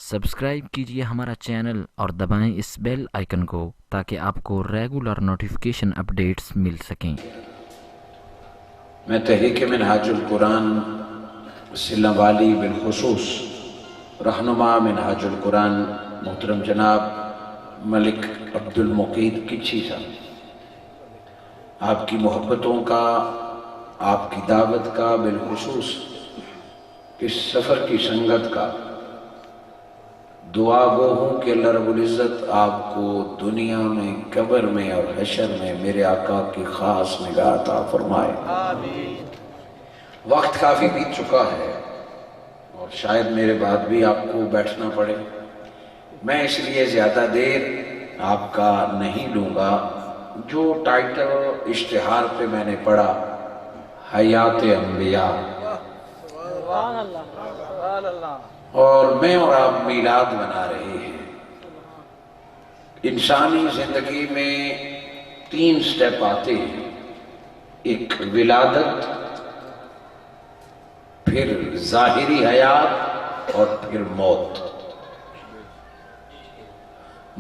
Subscribe کیجئے ہمارا channel اور دبائیں اس بیل آئیکن کو تاکہ آپ کو ریگولر نوٹیفیکیشن اپڈیٹس مل سکیں۔ میں تحریک منہاج القرآن سلم والی بالخصوص رہنما منہاج القرآن محترم جناب ملک عبد المقید کچھی صاحب، آپ کی محبتوں کا، آپ کی دعوت کا، بالخصوص اس سفر کی سنگت کا دعا گو ہوں کہ اللہ رب العزت آپ کو دنیا میں، قبر میں اور حشر میں میرے آقا کی خاص نگاہ عطا فرمائے۔ آمین۔ وقت کافی بیت چکا ہے اور شاید میرے بعد بھی آپ کو بیٹھنا پڑے، میں اس لیے زیادہ دیر آپ کا نہیں لوں گا۔ جو ٹائٹل اشتہار پہ میں نے پڑھا، حیات انبیاء، اور میں اور آپ میلاد منا رہے ہیں۔ انسانی زندگی میں 3 سٹیپ آتے ہیں، ایک ولادت، پھر ظاہری حیات اور پھر موت۔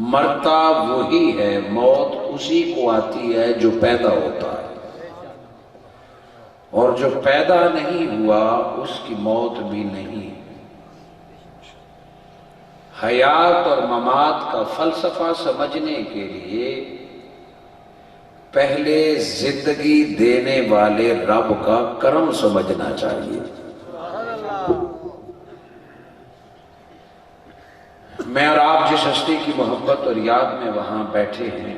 مرتا وہی ہے، موت اسی کو آتی ہے جو پیدا ہوتا ہے، اور جو پیدا نہیں ہوا اس کی موت بھی نہیں۔ حیات اور ممات کا فلسفہ سمجھنے کے لیے پہلے زندگی دینے والے رب کا کرم سمجھنا چاہیے۔ میں اور آپ جس ہستی کی محبت اور یاد میں وہاں بیٹھے ہیں،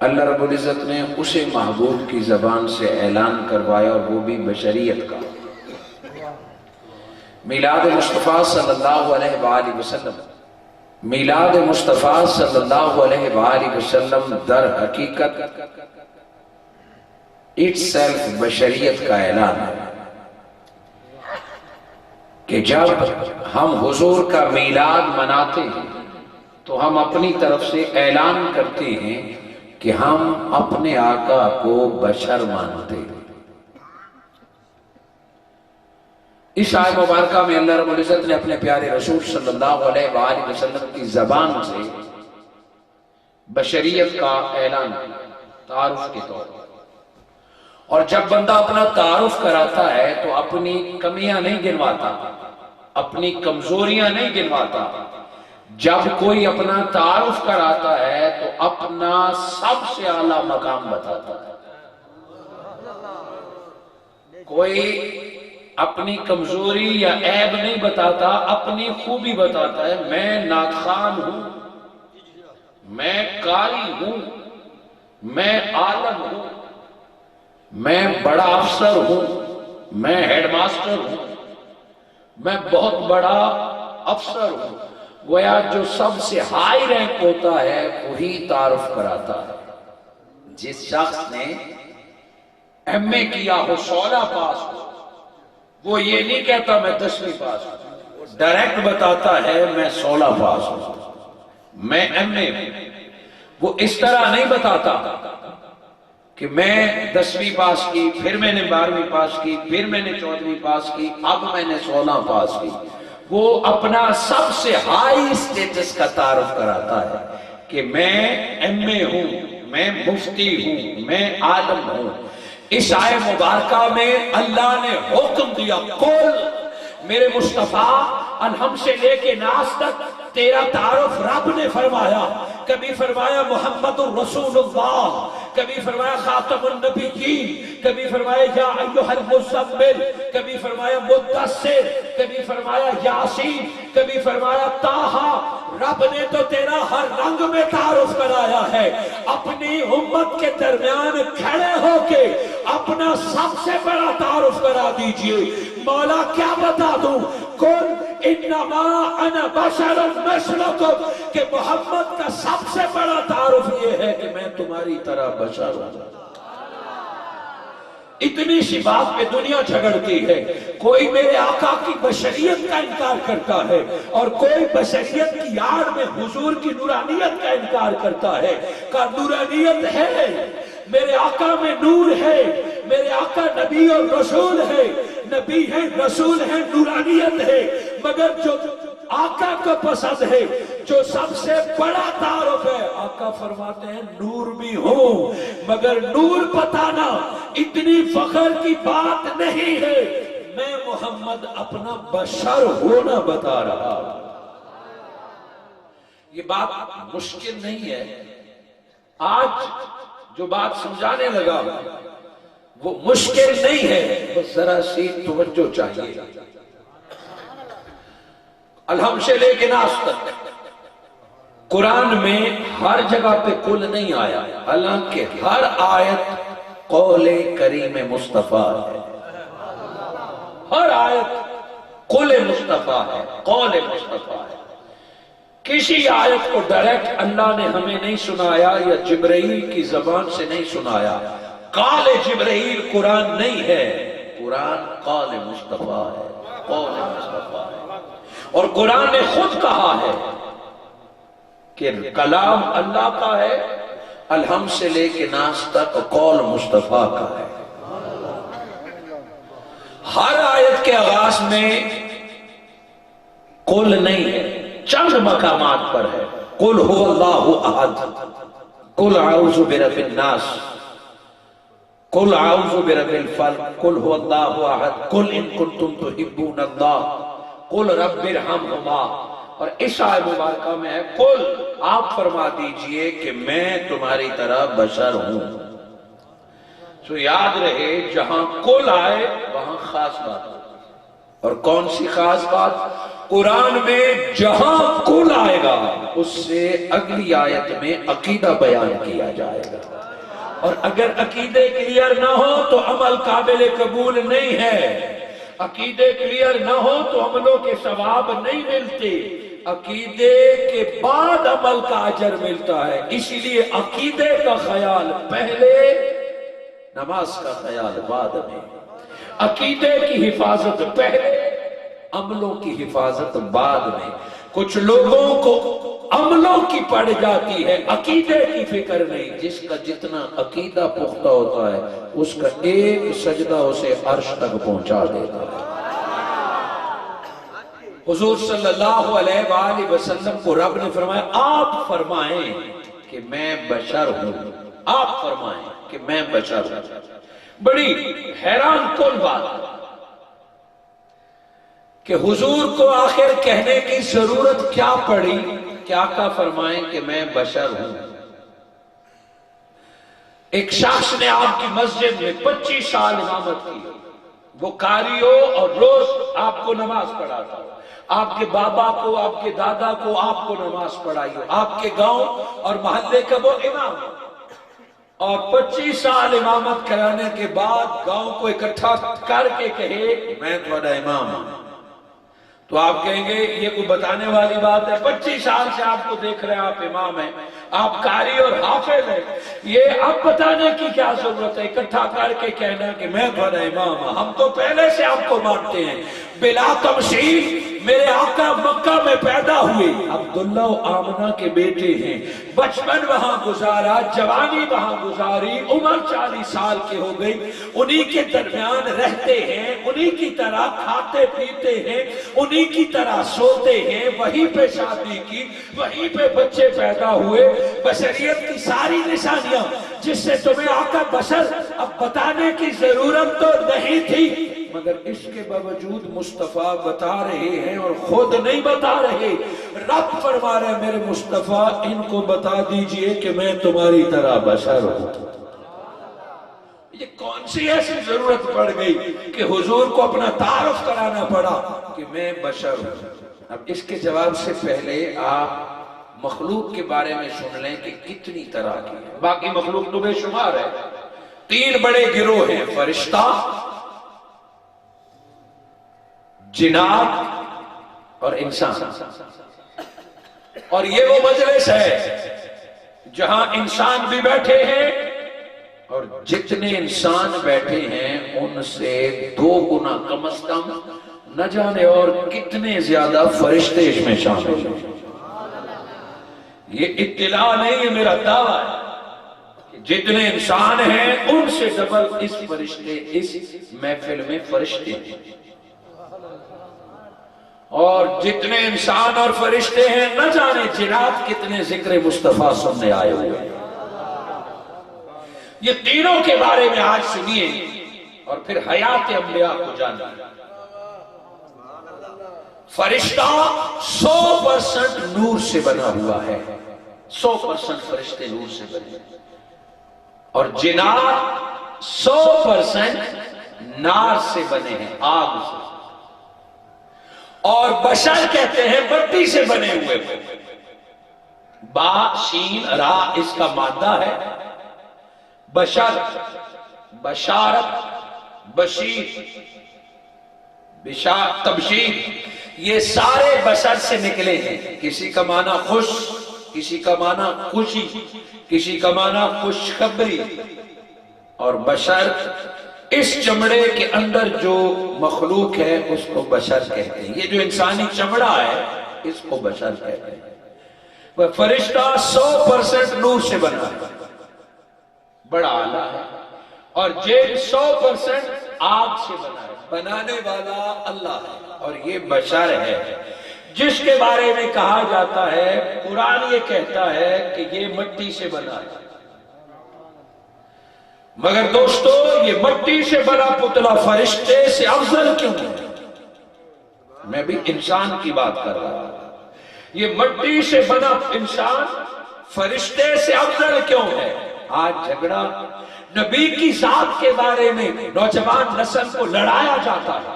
اللہ رب العزت نے اسے محبوب کی زبان سے اعلان کروایا، اور وہ بھی بشریت کا۔ میلاد مصطفیٰ صلی اللہ علیہ وآلہ وسلم، میلاد مصطفیٰ صلی اللہ علیہ وآلہ وسلم در حقیقت اٹسیلف بشریت کا اعلان ہے کہ جب ہم حضور کا میلاد مناتے ہیں تو ہم اپنی طرف سے اعلان کرتے ہیں کہ ہم اپنے آقا کو بشر مانتے ہیں۔ اس آیت مبارکہ میں اللہ رب العزت نے اپنے پیارے رسول صلی اللہ علیہ وآلہ وسلم کی زبان سے بشریت کا اعلان کیا، تعارف کے طور پر۔ اور جب بندہ اپنا تعارف کراتا ہے تو اپنی کمیاں نہیں گنواتا، اپنی کمزوریاں نہیں گنواتا۔ جب کوئی اپنا تعارف کراتا ہے تو اپنا سب سے اعلیٰ مقام بتاتا ہے۔ کوئی اپنی کمزوری یا عیب نہیں بتاتا، اپنی خوبی بتاتا ہے۔ میں ناخوان ہوں، میں قاری ہوں، میں عالم ہوں، میں بڑا افسر ہوں، میں ہیڈ ماسٹر ہوں، میں بہت بڑا افسر ہوں۔ گویا جو سب سے ہائی رینک ہوتا ہے وہی تعارف کراتا ہے۔ جس شخص نے ایم اے کیا ہو، 16 پاس ہو، وہ یہ نہیں کہتا میں 10ویں پاس ہوں، ڈائریکٹ بتاتا ہے میں 16 پاس ہوں، میں ایم اے ہوں۔ وہ اس طرح نہیں بتاتا کہ میں 10ویں پاس کی، پھر میں نے 12ویں پاس کی، پھر میں نے 14ویں پاس کی، اب میں نے 16 پاس کی۔ وہ اپنا سب سے ہائی سٹیٹس کا تعارف کراتا ہے کہ میں ایم اے ہوں، میں مفتی ہوں، میں عالم ہوں۔ اس آیت مبارکہ میں اللہ نے حکم دیا، قل میرے مصطفیٰ الہم سے لے کے ناس تک تیرا تعارف رب نے فرمایا۔ کبھی فرمایا محمد الرسول اللہ، کبھی فرمایا خاتم النبیین، کبھی فرمایا یا ایھا المزمل، کبھی فرمایا مدثر، کبھی فرمایا یاسین، کبھی فرمایا طٰہٰ۔ رب نے تو تیرا ہر رنگ میں تعارف کرایا ہے۔ اپنی امت کے درمیان کھڑے ہو کے اپنا سب سے بڑا تعارف کرا دیجئے۔ مولا کیا بتا دوں؟ قل انما انا بشر مثلکم، کہ محمد کا سب سے بڑا تعارف یہ ہے کہ میں تمہاری طرح بشر ہوں۔ اتنی سی بات پہ دنیا جھگڑتی ہے۔ کوئی میرے آقا کی بشریت کا انکار کرتا ہے اور کوئی بشریت کی آڑ میں حضور کی نورانیت کا انکار کرتا ہے۔ کہ نورانیت ہے، میرے آقا میں نور ہے، میرے آقا نبی اور رسول ہے، نبی ہے، رسول ہے، نورانیت ہے۔ مگر جو آقا کو پسند ہے، جو سب سے بڑا تعارف ہے، آقا فرماتے ہیں نور بھی ہوں مگر نور بتانا اتنی فخر کی بات نہیں ہے، میں محمد اپنا بشر ہونا بتا رہا ہوں۔ یہ بات مشکل نہیں ہے، آج جو بات سمجھانے لگا وہ مشکل نہیں ہے، بس ذرا سی توجہ چاہیے۔ الحم سے لے کے ناس تک قرآن میں ہر جگہ پہ کل نہیں آیا، حالانکہ ہر آیت قول کریم مصطفیٰ ہے، ہر آیت قول مصطفیٰ ہے، قول مصطفیٰ ہے۔ کسی آیت کو ڈائریکٹ اللہ نے ہمیں نہیں سنایا یا جبرائیل کی زبان سے نہیں سنایا۔ قال جبرائیل قرآن نہیں ہے، قرآن قول مصطفیٰ ہے، قول مصطفیٰ ہے۔ اور قرآن نے خود کہا ہے کہ کلام اللہ کا ہے، الحم سے لے کے ناس تک قول مصطفیٰ کا ہے۔ ہر آیت کے آغاز میں قل نہیں ہے، چند مقامات پر ہے۔ قل هو اللہ احد، قل اعوذ برب الناس، قل اعوذ برب الفلق، قل هو اللہ احد، قل ان کنتم تحبون اللہ، قل رب ارحمہما۔ اور اس آیت مبارکہ میں ہے قل، آپ فرما دیجئے کہ میں تمہاری طرح بشر ہوں۔ تو یاد رہے جہاں قل آئے وہاں خاص بات ہے۔ اور کون سی خاص بات؟ قرآن میں جہاں قل آئے گا اس سے اگلی آیت میں عقیدہ بیان کیا جائے گا، اور اگر عقیدے کلیئر نہ ہو تو عمل قابل قبول نہیں ہے، عقیدے کلیئر نہ ہو تو عملوں کے ثواب نہیں ملتے، عقیدے کے بعد عمل کا اجر ملتا ہے۔ اسی لیے عقیدے کا خیال پہلے، نماز کا خیال بعد میں، عقیدے کی حفاظت پہلے، عملوں کی حفاظت بعد میں۔ کچھ لوگوں کو عملوں کی پڑ جاتی ہے، عقیدے کی فکر نہیں۔ جس کا جتنا عقیدہ پختہ ہوتا ہے اس کا ایک سجدہ اسے عرش تک پہنچا دیتا ہے۔ حضور صلی اللہ علیہ وآلہ وسلم کو رب نے فرمایا آپ فرمائیں کہ میں بشر ہوں، آپ فرمائیں کہ میں بشر ہوں۔ بڑی حیران کن بات ہے کہ حضور کو آخر کہنے کی ضرورت کیا پڑی کہ آقا فرمائیں کہ میں بشر ہوں۔ ایک شخص نے آپ کی مسجد میں 25 سال امامت کی، وہ قاری ہو اور روز آپ کو نماز پڑھاتا ہو، آپ کے بابا کو، آپ کے دادا کو آپ کو نماز پڑھائی ہو، آپ کے گاؤں اور محلے کا وہ امام ہو، اور 25 سال امامت کرانے کے بعد گاؤں کو اکٹھا کر کے کہے میں تمہارا امام ہوں، تو آپ کہیں گے یہ کوئی بتانے والی بات ہے؟ 25 سال سے آپ کو دیکھ رہے ہیں، آپ امام ہیں، آپ قاری اور حافظ ہیں، یہ اب بتانے کی کیا ضرورت ہے؟ اکٹھا کر کے کہنا کہ میں تمہارا امام ہوں، ہم تو پہلے سے آپ کو مانتے ہیں۔ بلا تمثیل میرے آقا مکہ میں پیدا ہوئے، عبداللہ و آمنہ کے بیٹے ہیں، بچپن وہاں گزارا، جوانی وہاں گزاری، عمر 40 سال کے ہو گئی، انہی کے درمیان رہتے ہیں، انہی کی طرح کھاتے پیتے ہیں، انہی کی طرح سوتے ہیں، وہیں پہ شادی کی، وہیں پہ بچے پیدا ہوئے، بشریت کی ساری نشانیاں جس سے تمہیں آقا بشر اب بتانے کی ضرورت تو نہیں تھی، مگر اس کے باوجود مصطفیٰ بتا رہے ہیں اور خود نہیں بتا رہے۔ رب فرما رہے ہیں میرے مصطفیٰ ان کو بتا دیجئے کہ میں تمہاری طرح بشر ہوں۔ یہ کون سی ایسی ضرورت پڑ گئی کہ حضور کو اپنا تعارف کرانا پڑا کہ میں بشر ہوں؟ اب اس کے جواب سے پہلے آپ مخلوق کے بارے میں سن لیں کہ کتنی طرح کی ہے۔ باقی مخلوق تو بے شمار ہے، 3 بڑے گروہ ہیں، فرشتہ، جنات اور انسان۔ اور یہ وہ مجلس ہے جہاں انسان بھی بیٹھے ہیں، اور جتنے انسان بیٹھے ہیں ان سے 2 گنا کم از کم نہ جانے اور کتنے زیادہ فرشتے اس میں شامل ہیں۔ یہ اطلاع نہیں ہے، میرا دعویٰ ہے کہ جتنے انسان ہیں ان سے ڈبل اس فرشتے، اس محفل میں فرشتے ہیں۔ اور جتنے انسان اور فرشتے ہیں نہ جانے جنات کتنے ذکر مصطفیٰ سننے آئے ہوئے ہیں۔ یہ تینوں کے بارے میں آج سنیے اور پھر حیات انبیاء کو جانیے۔ فرشتہ 100% نور سے بنا ہوا ہے، 100% فرشتے نور سے بنے، اور جنات 100% نار سے بنے ہیں، آگ سے، اور بشر کہتے ہیں مٹی سے بنے ہوئے۔ با شین را اس کا مادہ ہے، بشر، بشارت، بشیر، تبشیر، یہ سارے بشر سے نکلے ہیں۔ کسی کا معنی خوش، کسی کا معنی خوشی، کسی کا معنی خوشخبری، اور بشر اس چمڑے کے اندر جو مخلوق ہے اس کو بشر کہتے ہیں۔ یہ جو انسانی چمڑا ہے اس کو بشر کہتے ہیں۔ وہ فرشتہ 100% نور سے بنا ہے، بڑا اعلیٰ ہے، اور جن 100% آگ سے بنا ہے، بنانے والا اللہ ہے، اور یہ بشر ہے جس کے بارے میں کہا جاتا ہے، قرآن یہ کہتا ہے کہ یہ مٹی سے بنا ہے۔ مگر دوستو یہ مٹی سے بنا پتلا فرشتے سے افضل کیوں ہے؟ میں بھی انسان کی بات کر رہا ہوں۔ یہ مٹی سے بنا انسان فرشتے سے افضل کیوں ہے؟ آج جھگڑا نبی کی ذات کے بارے میں نوجوان نسل کو لڑایا جاتا ہے،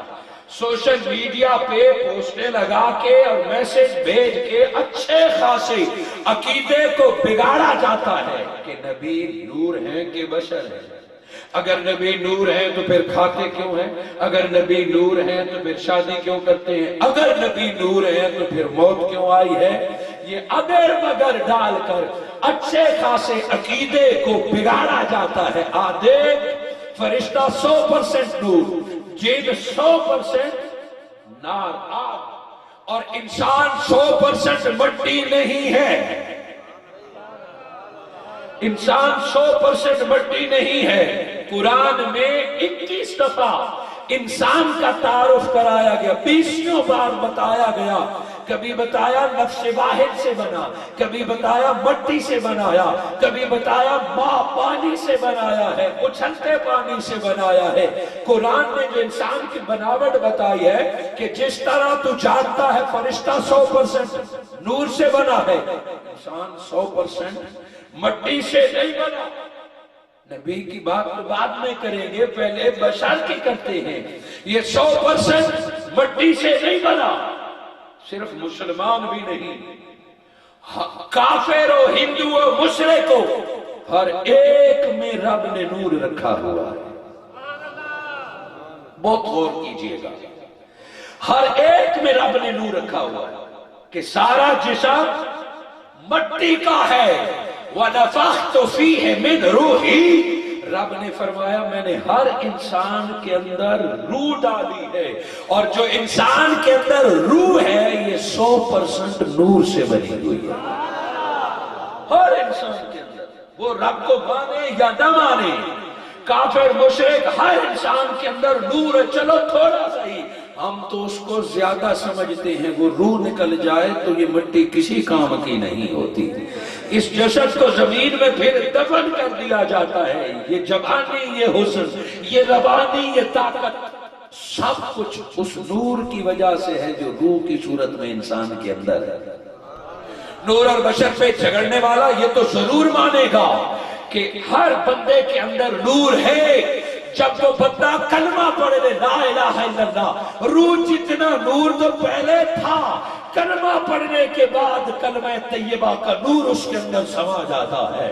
سوشل میڈیا پہ پوسٹیں لگا کے اور میسج بھیج کے اچھے خاصے عقیدے کو بگاڑا جاتا ہے کہ نبی نور ہیں کہ بشر ہیں۔ اگر نبی نور ہیں تو پھر کھاتے کیوں ہیں؟ اگر نبی نور ہیں تو پھر شادی کیوں کرتے ہیں؟ اگر نبی نور ہیں تو پھر موت کیوں آئی ہے؟ یہ اگر مگر ڈال کر اچھے خاصے عقیدے کو بگاڑا جاتا ہے۔ آدھے فرشتہ 100% نور، جن 100% نار آگ، اور انسان 100% مٹی نہیں ہے۔ انسان 100% مٹی نہیں ہے۔ قرآن میں 21 دفعہ انسان کا تعارف کرایا گیا، 20 بار بتایا گیا۔ کبھی بتایا نفس واحد سے بنا، کبھی بتایا مٹی سے بنایا، کبھی بتایا ماں پانی سے بنایا ہے، اچھلتے پانی سے بنایا ہے۔ قرآن نے جو انسان کی بناوٹ بتائی ہے کہ جس طرح تو جانتا ہے فرشتہ 100% نور سے بنا ہے، انسان 100% مٹی سے نہیں بنا۔ نبی کی بات تو بعد میں کریں گے، پہلے بشر کی کرتے ہیں۔ یہ 100% مٹی سے نہیں بنا۔ صرف مسلمان بھی نہیں، کافر و ہندو و مشرک ہو، ہر ایک میں رب نے نور رکھا ہوا ہے۔ بہت غور کیجئے گا، ہر ایک میں رب نے نور رکھا ہوا ہے کہ سارا جسم مٹی کا ہے۔ وَنَفَخْتُ فِيهِ مِنْ رُوحِي، رب نے فرمایا میں نے ہر انسان کے اندر روح ڈالی ہے، اور جو انسان کے اندر روح ہے یہ 100% نور سے بنی ہوئی ہے۔ ہر انسان کے اندر، وہ رب کو مانے یا نہ مانے، کافر مشرک، ہر انسان کے اندر نور ہے۔ چلو تھوڑا سا ہی، ہم تو اس کو زیادہ سمجھتے ہیں، وہ روح نکل جائے تو یہ مٹی کسی کام کی نہیں ہوتی۔ اس جسد کو زمین میں پھر دفن کر دیا جاتا ہے۔ یہ جوانی، یہ حسن، یہ روانی، یہ طاقت، سب کچھ اس نور کی وجہ سے ہے جو روح کی صورت میں انسان کے اندر ہے۔ نور اور بشر پہ جھگڑنے والا یہ تو ضرور مانے گا کہ ہر بندے کے اندر نور ہے۔ جب وہ بندہ کلمہ پڑھ لے لا الہ الا اللہ، روح جتنا نور تو پہلے تھا، کلمہ پڑھنے کے بعد کلمہ طیبہ کا نور اس کے اندر سما جاتا ہے،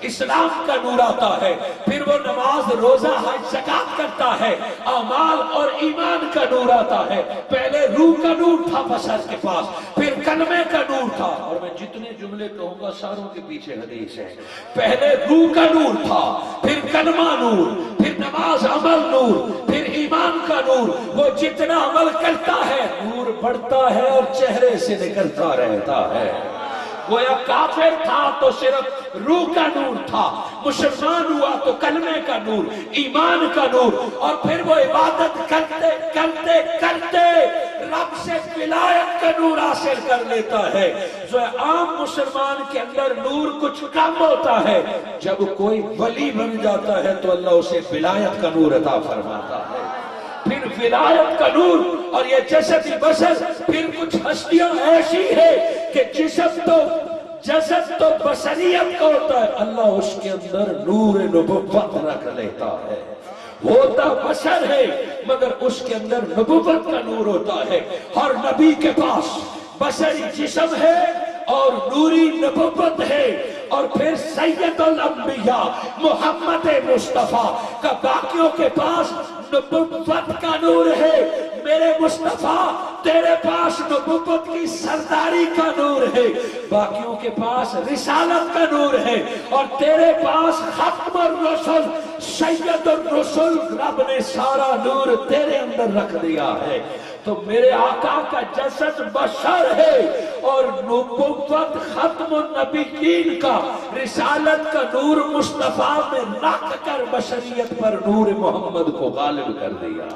اسلام کا نور آتا ہے، پھر وہ نماز روزہ حج زکات کرتا ہے، اعمال اور ایمان کا نور آتا ہے۔ پہلے روح کا نور تھا بشر کے پاس، پھر کلمے کا نور تھا، اور میں جتنے جملے کہوں گا ساروں کے پیچھے حدیث ہے۔ پہلے روح کا نور تھا، پھر کلمہ نور، پھر نماز عمل نور، پھر ایمان کا نور۔ وہ جتنا عمل کرتا ہے نور بڑھتا ہے اور چہرے سے نکلتا رہتا ہے۔ گویا کافر تھا تو صرف روح کا نور تھا، مسلمان ہوا تو کلمے کا نور، ایمان کا نور، اور پھر وہ عبادت کرتے کرتے کرتے رب سے ولایت کا نور حاصل کر لیتا ہے۔ جو عام مسلمان کے اندر نور کچھ کم ہوتا ہے، جب کوئی ولی بن جاتا ہے تو اللہ اسے ولایت کا نور عطا فرماتا ہے۔ پھر ولایت کا نور، اور یہ جسدی بشر، پھر کچھ ہستیاں ایسی ہے کہ جسد تو بشریت کا ہوتا ہے، اللہ اس کے اندر نور نبوت رکھ لیتا ہے۔ ہوتا بشر ہے مگر اس کے اندر نبوت کا نور ہوتا ہے۔ ہر نبی کے پاس بشری جسم ہے اور نوری نبوت ہے، اور پھر سید الانبیاء محمد مصطفیٰ کا باقیوں کے پاس نبوت کا نور ہے۔ میرے مصطفیٰ تیرے پاس نبوت کی سرداری کا نور ہے، باقیوں کے پاس رسالت کا نور ہے، اور تیرے پاس ختم الرسل سید الرسل، رب نے سارا نور تیرے اندر رکھ دیا ہے۔ تو میرے آقا کا جسد بشر ہے اور نبوت ختم النبیین کا، رسالت کا نور مصطفیٰ میں رکھ کر بشریت پر نور محمد کو غالب کر دیا۔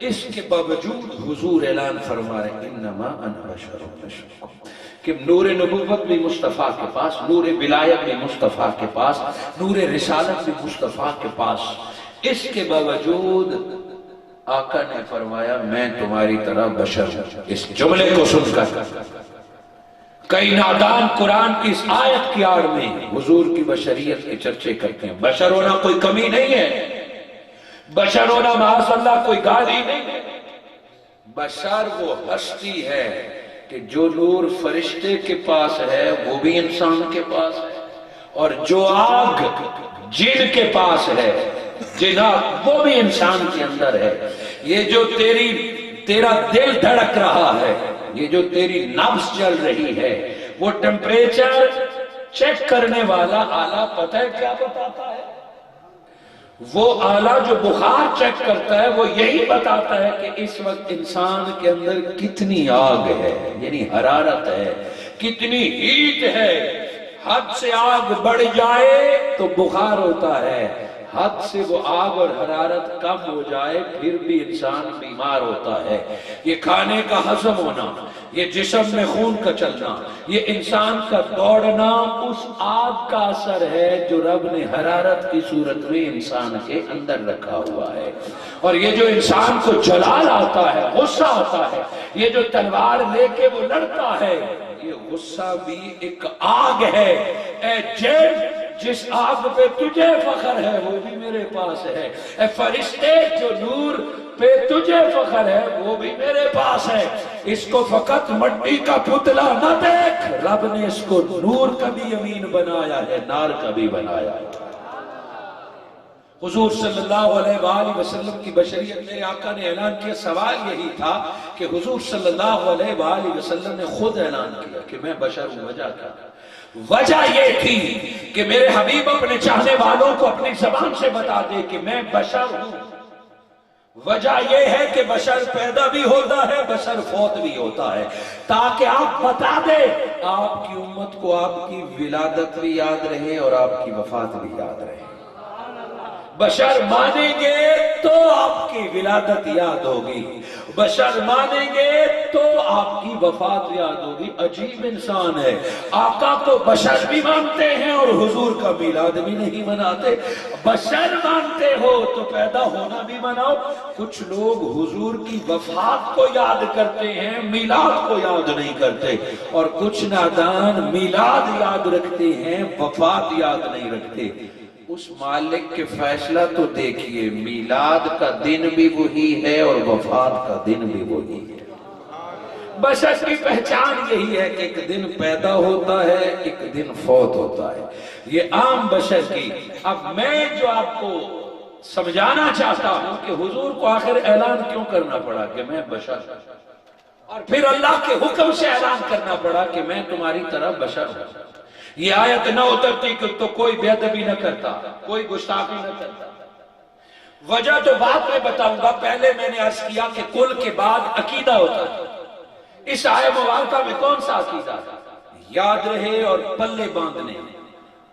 اس کے باوجود حضور اعلان فرما رہے انما انا بشر مثلکم، کہ نور نبوت بھی مصطفیٰ کے پاس، نور ولایت بھی مصطفیٰ کے پاس، نور رسالت بھی مصطفیٰ کے پاس۔ اس کے باوجود آقا نے فرمایا میں تمہاری طرح بشر ہوں۔ اس جملے کو سن کر کئی نادان قرآن کی اس آیت کی آڑ میں حضور کی بشریت کے چرچے کرتے ہیں۔ بشر ہونا کوئی کمی نہیں ہے، بشر ہونا معاذ اللہ کوئی گالی نہیں ہے۔ بشر وہ ہستی ہے کہ جو نور فرشتے کے پاس ہے وہ بھی انسان کے پاس ہے، اور جو آگ جن کے پاس ہے جناب وہ بھی انسان کے اندر ہے۔ یہ جو تیرا دل دھڑک رہا ہے، یہ جو تیری نبض چل رہی ہے، وہ ٹمپریچر چیک کرنے والا آلہ پتہ ہے کیا بتاتا ہے؟ وہ آلہ جو بخار چیک کرتا ہے وہ یہی بتاتا ہے کہ اس وقت انسان کے اندر کتنی آگ ہے، یعنی حرارت ہے، کتنی ہیٹ ہے۔ حد سے آگ بڑھ جائے تو بخار ہوتا ہے، حد سے وہ آگ اور حرارت کم ہو جائے پھر بھی انسان بیمار ہوتا ہے۔ یہ کھانے کا ہضم ہونا، یہ جسم میں خون کا چلنا، یہ انسان کا دوڑنا اس آگ کا اثر ہے جو رب نے حرارت کی صورت میں انسان کے اندر رکھا ہوا ہے۔ اور یہ جو انسان کو جلال آتا ہے، غصہ آتا ہے، یہ جو تلوار لے کے وہ لڑتا ہے، یہ غصہ بھی ایک آگ ہے۔ اے جیب، جس آگ پہ تجھے فخر ہے وہ بھی میرے پاس ہے۔ اے فرشتے، جو نور پہ تجھے فخر ہے وہ بھی میرے پاس ہے۔ اس کو فقط مٹی کا پتلا نہ دیکھ، رب نے اس کو نور کا بھی امین بنایا ہے، نار کا بھی بنایا ہے۔ حضور صلی اللہ علیہ وآلہ وسلم کی بشریت میرے آقا نے اعلان کیا۔ سوال یہی تھا کہ حضور صلی اللہ علیہ وآلہ وسلم نے خود اعلان کیا کہ میں بشر ہوں۔ وجہ کیا؟ وجہ یہ تھی کہ میرے حبیب اپنے چاہنے والوں کو اپنی زبان سے بتا دے کہ میں بشر ہوں۔ وجہ یہ ہے کہ بشر پیدا بھی ہوتا ہے، بشر فوت بھی ہوتا ہے، تاکہ آپ بتا دیں آپ کی امت کو آپ کی ولادت بھی یاد رہے اور آپ کی وفات بھی یاد رہے۔ بشر مانیں گے تو آپ کی ولادت یاد ہوگی، بشر مانیں گے تو آپ کی وفات یاد ہوگی۔ عجیب انسان ہے، آقا تو بشر بھی مانتے ہیں اور حضور کا میلاد بھی نہیں مناتے۔ بشر مانتے ہو تو پیدا ہونا بھی مناؤ۔ کچھ لوگ حضور کی وفات کو یاد کرتے ہیں، میلاد کو یاد نہیں کرتے، اور کچھ نادان میلاد یاد رکھتے ہیں، وفات یاد نہیں رکھتے۔ اس مالک کے فیصلہ تو دیکھیے، میلاد کا دن بھی وہی ہے اور وفات کا دن بھی وہی ہے۔ بشر کی پہچان یہی ہے کہ ایک دن پیدا ہوتا ہے، ایک دن فوت ہوتا ہے، یہ عام بشر کی۔ اب میں جو آپ کو سمجھانا چاہتا ہوں کہ حضور کو آخر اعلان کیوں کرنا پڑا کہ میں بشر ہوں، اور پھر اللہ کے حکم سے اعلان کرنا پڑا کہ میں تمہاری طرح بشر ہوں۔ یہ آیت نہ اترتی کہ تو کوئی بے ادبی نہ کرتا، کوئی گستاخی نہ کرتا۔ وجہ تو بعد میں بتاؤں گا، پہلے میں نے عرض کیا کہ کل کے بعد عقیدہ ہوتا ہے۔ اس آیت مبارکہ میں کون سا عقیدہ؟ یاد رہے اور پلے باندھنے،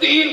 3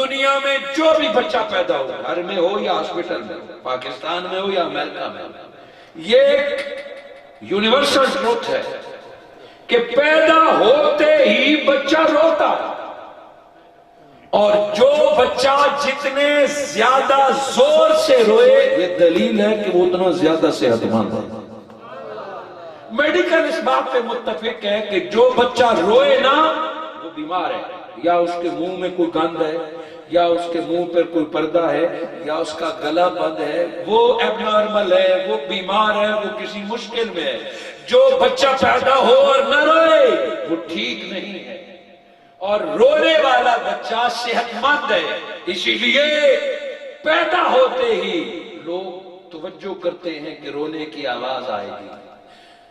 دنیا میں جو بھی بچہ پیدا ہو، گھر میں ہو یا ہاسپٹل میں ہو، پاکستان میں ہو یا امریکہ میں ہو، یہ ایک یونیورسل ٹروتھ ہے کہ پیدا ہوتے ہی بچہ روتا ہے، اور جو بچہ جتنے زیادہ زور سے روئے یہ دلیل ہے کہ وہ اتنا زیادہ صحت مند ہے۔ میڈیکل اس بات پہ متفق ہے کہ جو بچہ روئے نا وہ بیمار ہے، یا اس کے منہ میں کوئی گند ہے، یا اس کے منہ پر کوئی پردہ ہے، یا اس کا گلا بند ہے، وہ ایب نارمل ہے، وہ بیمار ہے، وہ کسی مشکل میں ہے۔ جو بچہ پیدا ہو اور نہ روئے وہ ٹھیک نہیں ہے، اور رونے والا بچہ صحت مند ہے۔ اسی لیے پیدا ہوتے ہی لوگ توجہ کرتے ہیں کہ رونے کی آواز آئے گی۔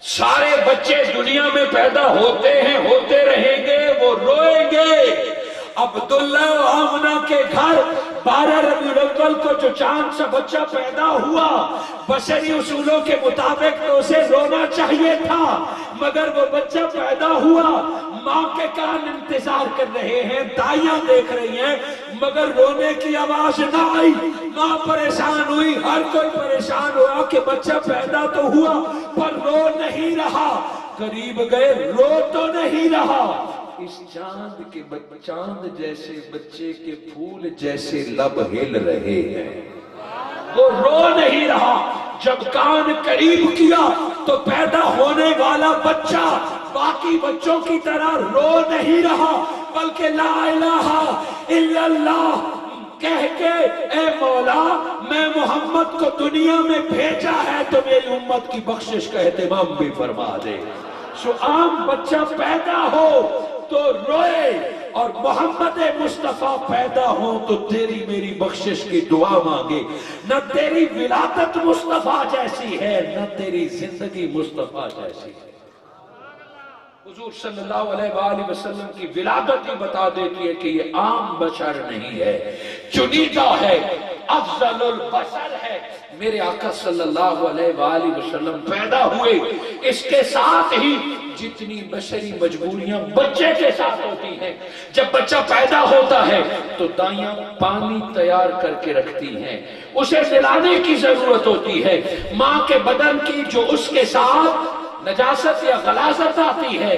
سارے بچے دنیا میں پیدا ہوتے ہیں، ہوتے رہیں گے، وہ روئیں گے۔ عبداللہ و آمنہ کے گھر 12 ربیع الاول کو جو چاند سا بچہ پیدا ہوا، بشری اصولوں کے مطابق تو اسے رونا چاہیے تھا، مگر وہ بچہ پیدا ہوا، ماں کے کان انتظار کر رہے ہیں، دائیاں دیکھ رہی ہیں، مگر رونے کی آواز نہ آئی۔ ماں پریشان ہوئی، ہر کوئی پریشان ہوا کہ بچہ پیدا تو ہوا پر رو نہیں رہا۔ قریب گئے، رو تو نہیں رہا۔ اس چاند کے چاند جیسے بچے کے پھول جیسے لب ہل رہے ہیں، وہ رو نہیں رہا۔ جب کان قریب کیا تو پیدا ہونے والا بچہ باقی بچوں کی طرح رو نہیں رہا، بلکہ لا الہ الا اللہ کہہ کے اے مولا میں محمد کو دنیا میں بھیجا ہے تو میری امت کی بخشش کا اہتمام بھی فرما دے۔ سو عام بچہ پیدا ہو تو روئے، اور محمد مصطفیٰ پیدا ہو تو تیری میری بخشش کی دعا مانگے۔ نہ تیری ولادت مصطفیٰ جیسی ہے، نہ تیری زندگی مصطفیٰ جیسی ہے۔ حضور صلی اللہ علیہ وآلہ وسلم کی ولادت ہی بتا دیتی ہے کہ یہ عام بشر نہیں ہے، چنیدہ ہے، افضل البشر ہے۔ میرے آقا صلی اللہ علیہ وآلہ وسلم پیدا ہوئے، اس کے ساتھ ہی جتنی بشری مجبوریاں بچے کے ساتھ ہوتی ہیں۔ جب بچہ پیدا ہوتا ہے تو دائیاں پانی تیار کر کے رکھتی ہیں، اسے پلانے کی ضرورت ہوتی ہے۔ ماں کے بدن کی جو اس کے ساتھ نجاست یا غلاظت آتی ہے،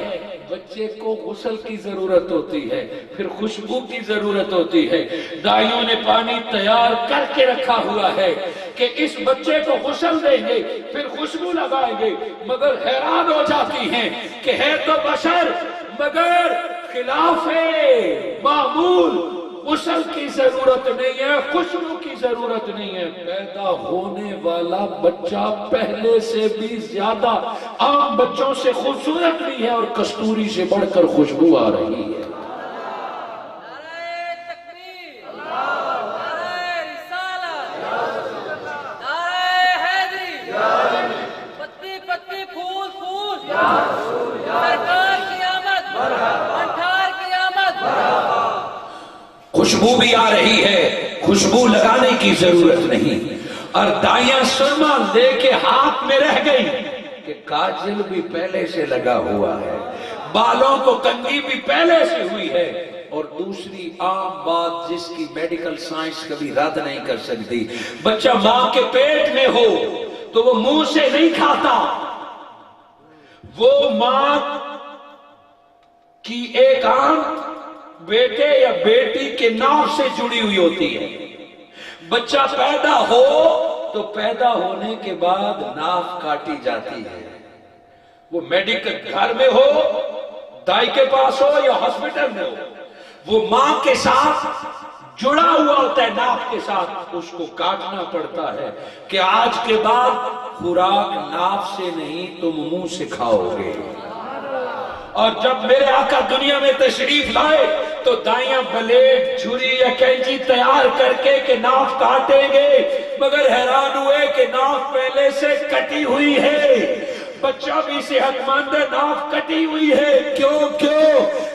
بچے کو غسل کی ضرورت ہوتی ہے، پھر خوشبو کی ضرورت ہوتی ہے۔ دائیوں نے پانی تیار کر کے رکھا ہوا ہے کہ اس بچے کو غسل دیں گے، پھر خوشبو لگائیں گے، مگر حیران ہو جاتی ہیں کہ ہے تو بشر مگر خلاف معمول، غسل کی ضرورت نہیں ہے، خوشبو کی ضرورت نہیں ہے۔ پیدا ہونے والا بچہ پہلے سے بھی زیادہ عام بچوں سے خوبصورت بھی ہے، اور کستوری سے بڑھ کر خوشبو آ رہی ہے۔ خوشبو بھی آ رہی ہے، خوشبو لگانے کی ضرورت نہیں۔ اور دائیاں سرما لے کے ہاتھ میں رہ گئی کہ کاجل بھی پہلے سے لگا ہوا ہے، بالوں کو کنگھی بھی پہلے سے ہوئی ہے۔ اور دوسری عام بات جس کی میڈیکل سائنس کبھی رد نہیں کر سکتی، بچہ ماں کے پیٹ میں ہو تو وہ منہ سے نہیں کھاتا، وہ ماں کی ایک آنکھ بیٹے یا بیٹی کے ناف سے جڑی ہوئی ہوتی ہے۔ بچہ پیدا ہو تو پیدا ہونے کے بعد ناف کاٹی جاتی ہے، وہ میڈیکل گھر میں ہو، دائی کے پاس ہو یا ہاسپٹل میں ہو، وہ ماں کے ساتھ جڑا ہوا ہوتا ہے، ناف کے ساتھ، اس کو کاٹنا پڑتا ہے کہ آج کے بعد خوراک ناف سے نہیں تم منہ سے کھاؤ گے۔ اور جب میرے آقا دنیا میں تشریف لائے تو دائیاں بلیڈ، چھری یا کینچی تیار کر کے کہ ناف کاٹیں گے، مگر حیران ہوئے کہ ناف پہلے سے کٹی ہوئی ہے۔ بچہ بھی صحت مند ہے، ناف کٹی ہوئی ہے۔ کیوں؟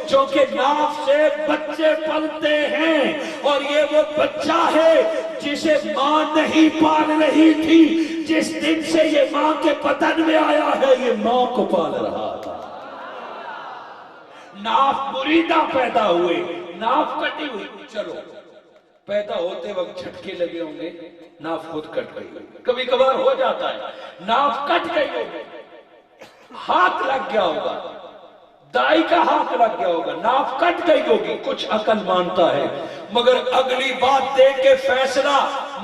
چونکہ ناف سے بچے پلتے ہیں، اور یہ وہ بچہ ہے جسے ماں نہیں پال رہی تھی۔ جس دن سے یہ ماں کے بدن میں آیا ہے یہ ماں کو پال رہا تھا۔ ناف مریدہ پیدا ہوئے، ناف کٹی ہوئی۔ چلو پیدا ہوتے وقت جھٹکے لگے ہوں گے، ناف خود کٹ گئی ہوگی، کبھی کبھار ہو جاتا ہے ناف کٹ گئی ہوگی، ہاتھ لگ گیا ہوگا، دائی کا ہاتھ لگ گیا ہوگا، ناف کٹ گئی ہوگی، کچھ عقل مانتا ہے، مگر اگلی بات دیکھ کے فیصلہ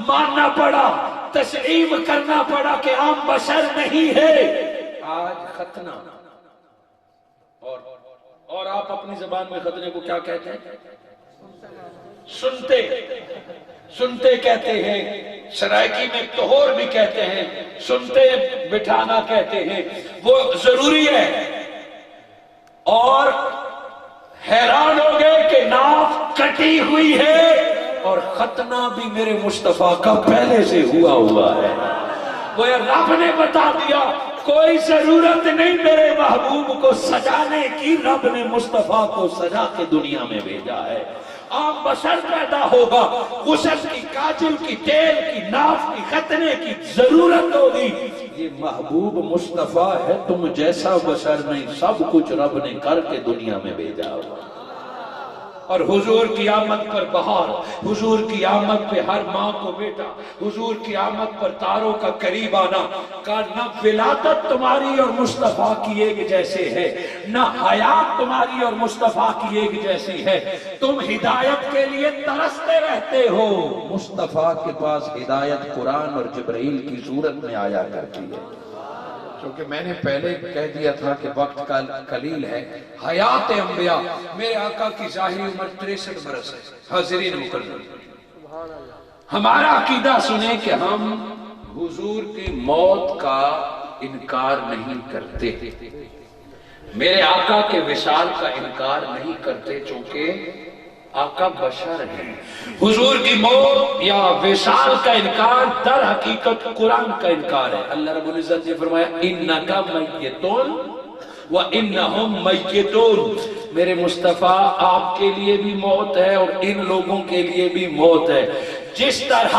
ماننا پڑا، تسلیم کرنا پڑا کہ عام بشر نہیں ہے۔ آج ختنہ، اور آپ اپنی زبان میں ختنے کو کیا کہتے ہیں؟ سنتے کہتے ہیں، سرائکی میں توہور بھی کہتے ہیں، سنتے بٹھانا کہتے ہیں، وہ ضروری ہے۔ اور حیران ہو گئے کہ ناف کٹی ہوئی ہے اور ختنہ بھی میرے مصطفیٰ کا پہلے سے ہوا ہے۔ وہ رب نے بتا دیا کوئی ضرورت نہیں میرے محبوب کو سجانے کی، رب نے مصطفیٰ کو سجا کے دنیا میں بھیجا ہے۔ عام بشر پیدا ہوگا، غسل کی، کاجل کی، تیل کی، ناف کی، ختنے کی ضرورت ہوگی، یہ محبوب مصطفیٰ ہے، تم جیسا بشر نہیں، سب کچھ رب نے کر کے دنیا میں بھیجا ہوگا۔ اور حضور کی آمد پر بہار، حضور کی آمد پہ ہر ماں کو بیٹا، حضور کی آمد پر تاروں کا قریب آنا، کہ نہ ولادت تمہاری اور مصطفیٰ کی ایک جیسے ہے، نہ حیات تمہاری اور مصطفیٰ کی ایک جیسی ہے، تم ہدایت کے لیے ترستے رہتے ہو، مصطفیٰ کے پاس ہدایت قرآن اور جبرائیل کی صورت میں آیا کرتی ہے۔ کیونکہ میں نے پہلے کہہ دیا تھا کہ وقت کا قلیل ہے، حیات انبیاء، میرے آقا کی ظاہری عمر 63 برس ہے۔ حاضرین مکرم، ہمارا عقیدہ سنیں کہ ہم حضور کی موت کا انکار نہیں کرتے، میرے آقا کے وصال کا انکار نہیں کرتے، چونکہ آقا بشر ہیں۔ حضور کی موت یا وصال کا انکار در حقیقت قرآن کا انکار ہے۔ اللہ رب العزت نے فرمایا اِنَّكَ مَيِّتٌ وَإِنَّهُمْ مَيِّتُونَ، میرے مصطفیٰ آپ کے لیے بھی موت ہے اور ان لوگوں کے لیے بھی موت ہے۔ جس طرح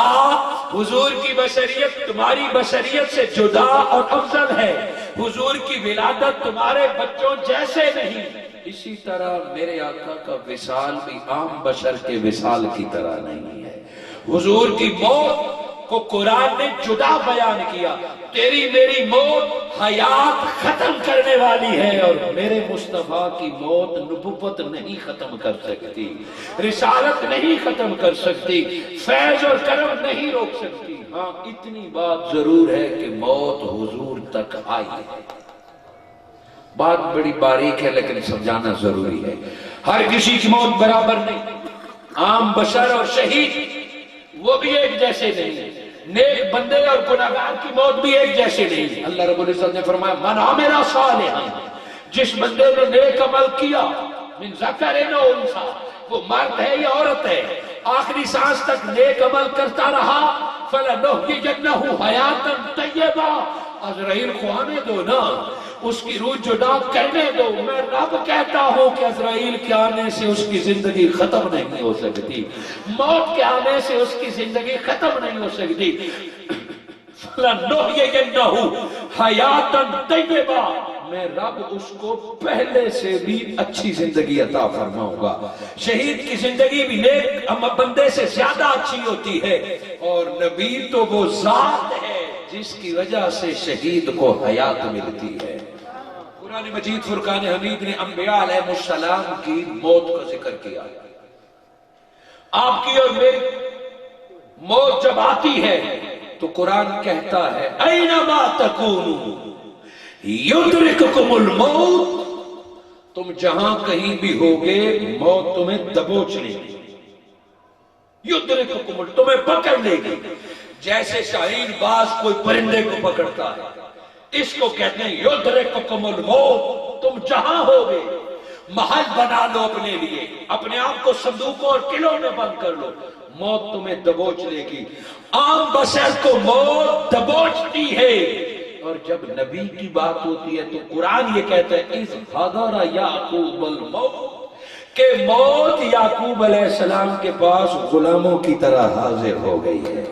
حضور کی بشریت تمہاری بشریت سے جدا اور افضل ہے، حضور کی ولادت تمہارے بچوں جیسے نہیں، اسی طرح میرے آقا کا وصال بھی عام بشر کے وصال کی طرح نہیں ہے۔ حضور کی موت کو قرآن نے جدا بیان کیا، تیری میری موت حیات ختم کرنے والی ہے، اور میرے مصطفیٰ کی موت نبوت نہیں ختم کر سکتی، رسالت نہیں ختم کر سکتی، فیض اور کرم نہیں روک سکتی۔ ہاں اتنی بات ضرور ہے کہ موت حضور تک آئی ہے۔ بات بڑی باریک ہے لیکن سمجھانا ضروری ہے، ہر کسی کی موت برابر نہیں، عام بشر اور شہید وہ بھی ایک جیسے نہیں، نیک بندے اور گناہگار کی موت بھی ایک جیسے نہیں۔ اللہ رب العزت نے فرمایا من عمل صالحا، جس بندے نے نیک عمل کیا، من ذکر و انثی، وہ مرد ہے یا عورت ہے، آخری سانس تک نیک عمل کرتا رہا، فَلَنُحْيِيَنَّهُ حَيَاةً طَيِّبَةً، عزرائیل کو آنے دو نا، اس کی روح جدا کرنے دو، میں رب کہتا ہوں کہ عزرائیل کے آنے سے اس کی زندگی ختم نہیں ہو سکتی، موت کے آنے سے اس کی زندگی ختم نہیں ہو سکتی۔ فَلَنُحْيِيَنَّهُ حَيَاةً طَيِّبَةً، میں رب اس کو پہلے سے بھی اچھی زندگی عطا فرماؤں گا۔ شہید کی زندگی بھی نیک بندے سے زیادہ اچھی ہوتی ہے، اور نبی تو وہ ذات ہے جس کی وجہ سے شہید کو حیات ملتی ہے۔ قرآن مجید فرقان حمید نے انبیاء علیہ السلام کی موت کا ذکر کیا، آپ کی اور میری موت جب آتی ہے تو قرآن کہتا ہے اینما تکونوا یدرککم الموت، تم جہاں کہیں بھی ہوگے موت تمہیں دبوچ لے گی، یدرککم، تمہیں پکڑ لے گی، جیسے شاہین باز کوئی پرندے کو پکڑتا ہے، اس کو کہتے ہیں یدرککم الموت، تم جہاں ہوگے محل بنا لو اپنے لیے، اپنے آپ کو صندوقوں اور قلعوں میں بند کر لو، موت تمہیں دبوچ لے گی۔ عام بشر کو موت دبوچتی ہے، اور جب نبی کی بات ہوتی ہے تو قرآن یہ کہتا ہے اِذْ حَضَرَ یعقوب الموت، کہ موت یعقوب علیہ السلام کے پاس غلاموں کی طرح حاضر ہو گئی ہے۔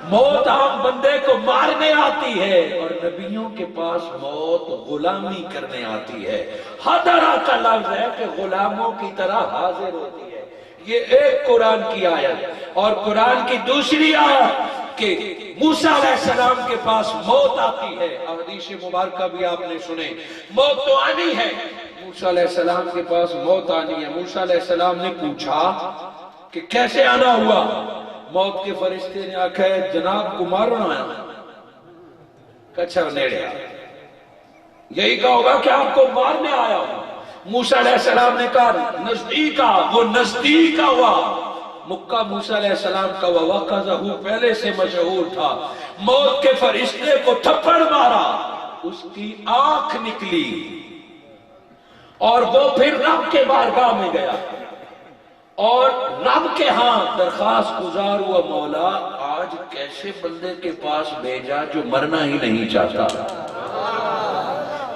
موت عام بندے کو مارنے آتی ہے، اور نبیوں کے پاس موت غلامی کرنے آتی ہے۔ حضرہ کا لفظ ہے کہ غلاموں کی طرح حاضر ہوتی ہے، یہ ایک قرآن کی آیت، اور قرآن کی دوسری آیت کہ موسیٰ علیہ السلام کے پاس موت آتی ہے، احادیث مبارکہ بھی آپ نے سنے، موت تو آنی ہے، موسیٰ علیہ السلام کے پاس موت آنی ہے۔ موسیٰ علیہ السلام نے پوچھا کہ کیسے آنا ہوا؟ موت کے فرشتے نے آکھا ہے جناب کو مارنا ہے، کچھر نیڑے آیا، یہی کہا ہوگا کہ آپ کو مارنے آیا ہوں۔ موسیٰ علیہ السلام نے کہا نزدیک آ، وہ نزدیک ہوا، مکہ موسیٰ علیہ السلام کا وَوَقَذَهُ پہلے سے مشہور تھا، موت کے فرشتے کو تھپڑ مارا، اس کی آنکھ نکلی، اور وہ پھر رب کے بارگاہ میں گیا اور رب کے ہاں درخواست گزار ہوا، مولا آج کیسے بندے کے پاس بھیجا جو مرنا ہی نہیں چاہتا۔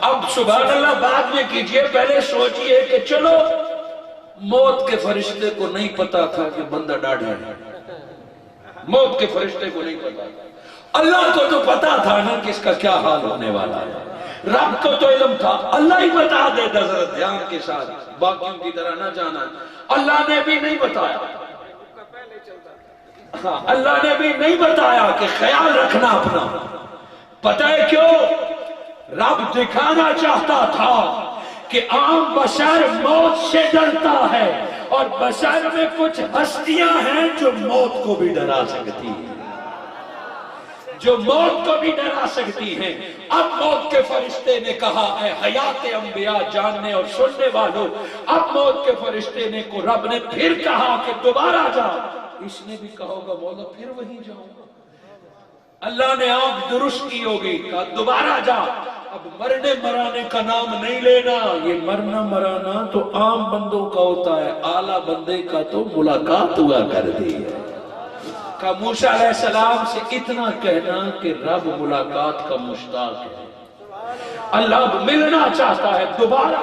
اب سبحان اللہ بعد میں کیجئے، پہلے سوچئے کہ چلو موت کے فرشتے کو نہیں پتا تھا کہ بندہ ڈاڑھا ہے، موت کے فرشتے کو نہیں پتا تھا، اللہ کو تو پتا تھا نا کہ اس کا کیا حال ہونے والا ہے، رب کو تو علم تھا، اللہ ہی بتا دے، ذرا دھیان کے ساتھ باقیوں کی طرح نہ جانا، اللہ نے بھی نہیں بتایا، ہاں اللہ نے بھی نہیں بتایا کہ خیال رکھنا اپنا، پتہ ہے کیوں؟ رب دکھانا چاہتا تھا کہ عام بشر موت سے ڈرتا ہے، اور بشر میں کچھ ہستیاں ہیں جو موت کو بھی ڈرا سکتی ہیں، جو موت کو بھی ڈرا سکتی ہیں۔ اب موت کے فرشتے نے کہا اے حیات انبیاء جاننے اور سننے والوں، اب موت کے فرشتے نے کو رب نے پھر کہا کہ دوبارہ جا، اس نے بھی کہا ہوگا مولا پھر وہیں جاؤں گا، اللہ نے آنکھ درست کی ہوگی، کہا دوبارہ جا، اب مرنے مرانے کا نام نہیں لینا، یہ مرنا مرانا تو عام بندوں کا ہوتا ہے، اعلیٰ بندے کا تو ملاقات ہوا کر دی ہے۔ کہا موسیٰ علیہ السلام سے اتنا کہنا کہ رب ملاقات کا مشتاق ہے، اللہ ملنا چاہتا ہے دوبارہ،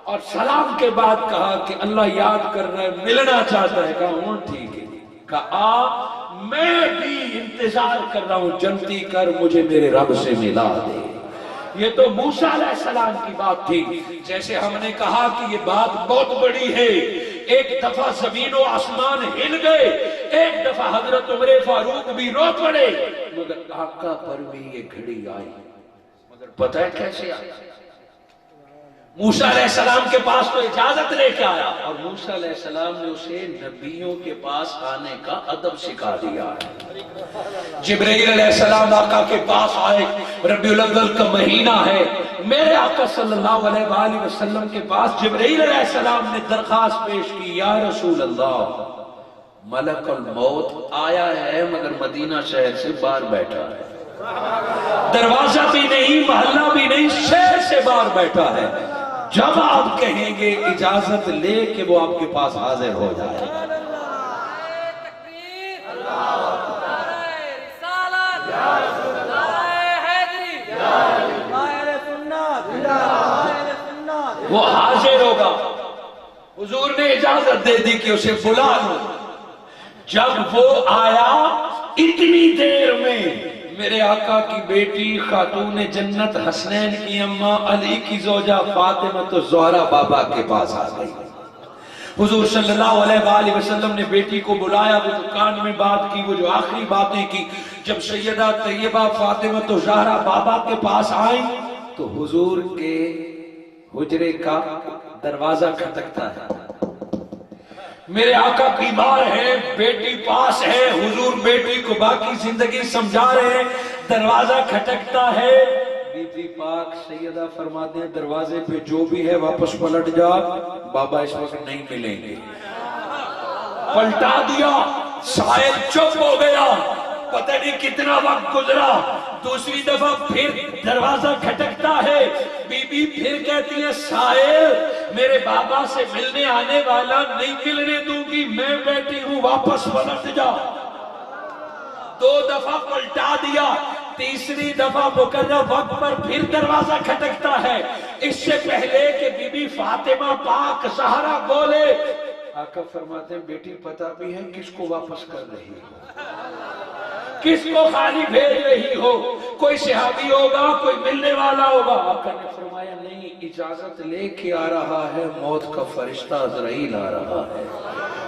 اور سلام کے بعد کہا کہ اللہ یاد کر رہا ہے ملنا چاہتا ہے، کہا ہوں ٹھیک ہے، کہا آ میں بھی انتظار کر رہا ہوں، جلدی کر مجھے میرے رب سے ملا دے۔ یہ تو موسیٰ علیہ السلام کی بات تھی، جیسے ہم نے کہا کہ یہ بات بہت بڑی ہے، ایک دفعہ زمین و آسمان ہل گئے، ایک دفعہ حضرت عمر فاروق بھی رو پڑے، مگر آقا پر بھی یہ گھڑی آئی، مگر پتہ ہے کیسے آئی؟ موسیٰ علیہ السلام کے پاس تو اجازت لے کے آیا، اور موسیٰ علیہ السلام نے اسے نبیوں کے پاس آنے کا ادب سکھا دیا۔ جبرائیل علیہ السلام آقا کے پاس آئے، ربیع الاول کا مہینہ ہے، میرے آقا صلی اللہ علیہ وآلہ وسلم کے پاس جبرائیل علیہ السلام نے درخواست پیش کی، یا رسول اللہ ملک الموت آیا ہے مگر مدینہ شہر سے باہر بیٹھا ہے، دروازہ بھی نہیں، محلہ بھی نہیں، شہر سے باہر بیٹھا ہے، جب آپ کہیں گے اجازت لے کہ وہ آپ کے پاس حاضر ہو جائے۔ وہ حاضر ہوگا، حضور نے اجازت دے دی کہ اسے بلا لو، جب وہ آیا اتنی دیر میں میرے آقا کی بیٹی خاتون جنت حسنین کی اماں علی کی زوجہ فاطمہ الزہرا بابا کے پاس آ گئی۔ حضور صلی اللہ علیہ وآلہ وسلم نے بیٹی کو بلایا، وہ جو کان میں بات کی، وہ جو آخری باتیں کی، جب سیدہ طیبہ فاطمہ الزہرا بابا کے پاس آئیں تو حضور کے حجرے کا دروازہ کھٹکتا ہے، میرے آقا بیمار ہیں، بیٹی پاس ہے، حضور بیٹی کو باقی زندگی سمجھا رہے ہیں، دروازہ کھٹکتا ہے، بی بی پاک سیدہ فرماتے ہیں دروازے پہ جو بھی ہے واپس پلٹ جا، بابا اس وقت نہیں ملیں گے، پلٹا دیا، سائل چپ ہو گیا، پتہ نہیں کتنا وقت گزرا، دوسری دفعہ پھر دروازہ کھٹکتا ہے، بی بی پھر کہتی ہے سائل میرے بابا سے ملنے آنے والا نہیں ملنے دوں گی، میں بیٹھی ہوں واپس پلٹ جا، دو دفعہ پلٹا دیا، تیسری دفعہ مقررہ وقت پر پھر دروازہ کھٹکتا ہے، اس سے پہلے کہ بی بی فاطمہ پاک زہرا بولے، آقا فرماتے ہیں بیٹی پتہ بھی ہے کس کو واپس کر رہی ہو، کس کو خالی بھیج رہی ہو، کوئی صحابی ہوگا، کوئی ملنے والا ہوگا، آقا نے فرمایا نہیں، اجازت لے کے آ رہا ہے، موت کا فرشتہ عزرائیل آ رہا ہے،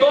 2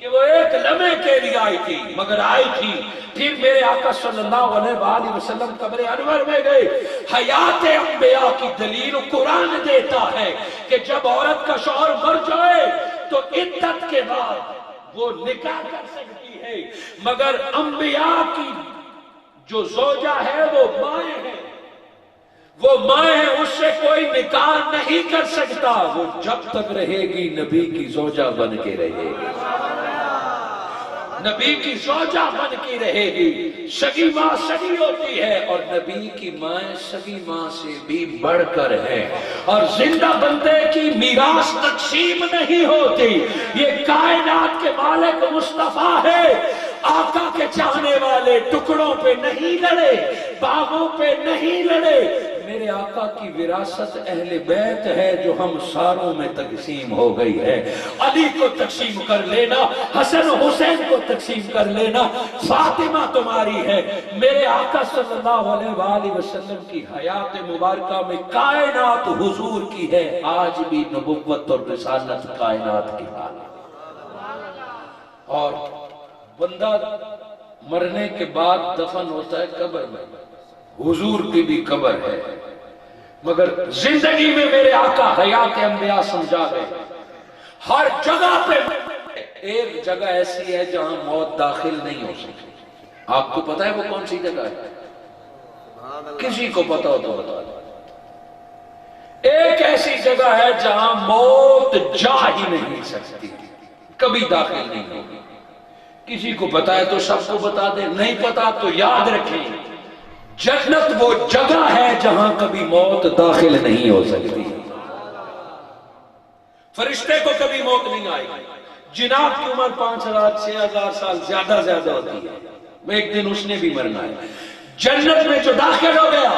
کہ وہ ایک لمحے کے لیے آئی تھی مگر آئی تھی. پھر میرے آقا صلی اللہ علیہ وآلہ وسلم قبر انور میں گئے. حیات انبیاء کی دلیل قرآن دیتا ہے کہ جب عورت کا شوہر مر جائے تو عدت کے بعد وہ نکاح کر سکتی ہے، مگر انبیاء کی جو زوجہ ہے وہ مائیں ہے، وہ مائیں ہیں، اس سے کوئی نکاح نہیں کر سکتا. وہ جب تک رہے گی نبی کی زوجہ بن کے رہے گی، نبی کی زوجہ بن کے رہے گی. سگی ماں سگی ہوتی ہے اور نبی کی ماں سگی ماں سے بھی بڑھ کر ہے. اور زندہ بندے کی میراث تقسیم نہیں ہوتی. یہ کائنات کے مالک مصطفیٰ ہے. آقا کے چاہنے والے ٹکڑوں پہ نہیں لڑے، باغوں پہ نہیں لڑے. میرے آقا کی وراثت اہل بیت ہے جو ہم ساروں میں تقسیم ہو گئی ہے. علی کو تقسیم کر لینا، حسن حسین کو تقسیم کر لینا، فاطمہ تمہاری ہے. میرے آقا صلی اللہ علیہ وآلہ وسلم کی حیات مبارکہ میں کائنات حضور کی ہے. آج بھی نبوت اور رسالت کائنات کی حال ہے. اور بندہ مرنے کے بعد دفن ہوتا ہے قبر میں. حضور کی بھی قبر ہے، مگر زندگی میں میرے آقا حیات انبیاء سمجھا گئے. ہر جگہ پہ ایک جگہ ایسی ہے جہاں موت داخل نہیں ہو سکتی. آپ کو پتا ہے وہ کون سی جگہ ہے؟ کسی کو پتا ہو تو بتا دیں. ایک ایسی جگہ ہے جہاں موت جا ہی نہیں سکتی، کبھی داخل نہیں ہوگی. کسی کو پتا ہے تو سب کو بتا دیں، نہیں پتا تو یاد رکھیں. جنت وہ جگہ ہے جہاں کبھی موت داخل نہیں ہو سکتی. فرشتے کو کبھی موت نہیں آئے گی. جنات کی عمر 5000 6000 سال زیادہ ہوتی ہے. میں ایک دن اس نے بھی مرنا ہے. جنت میں جو داخل ہو گیا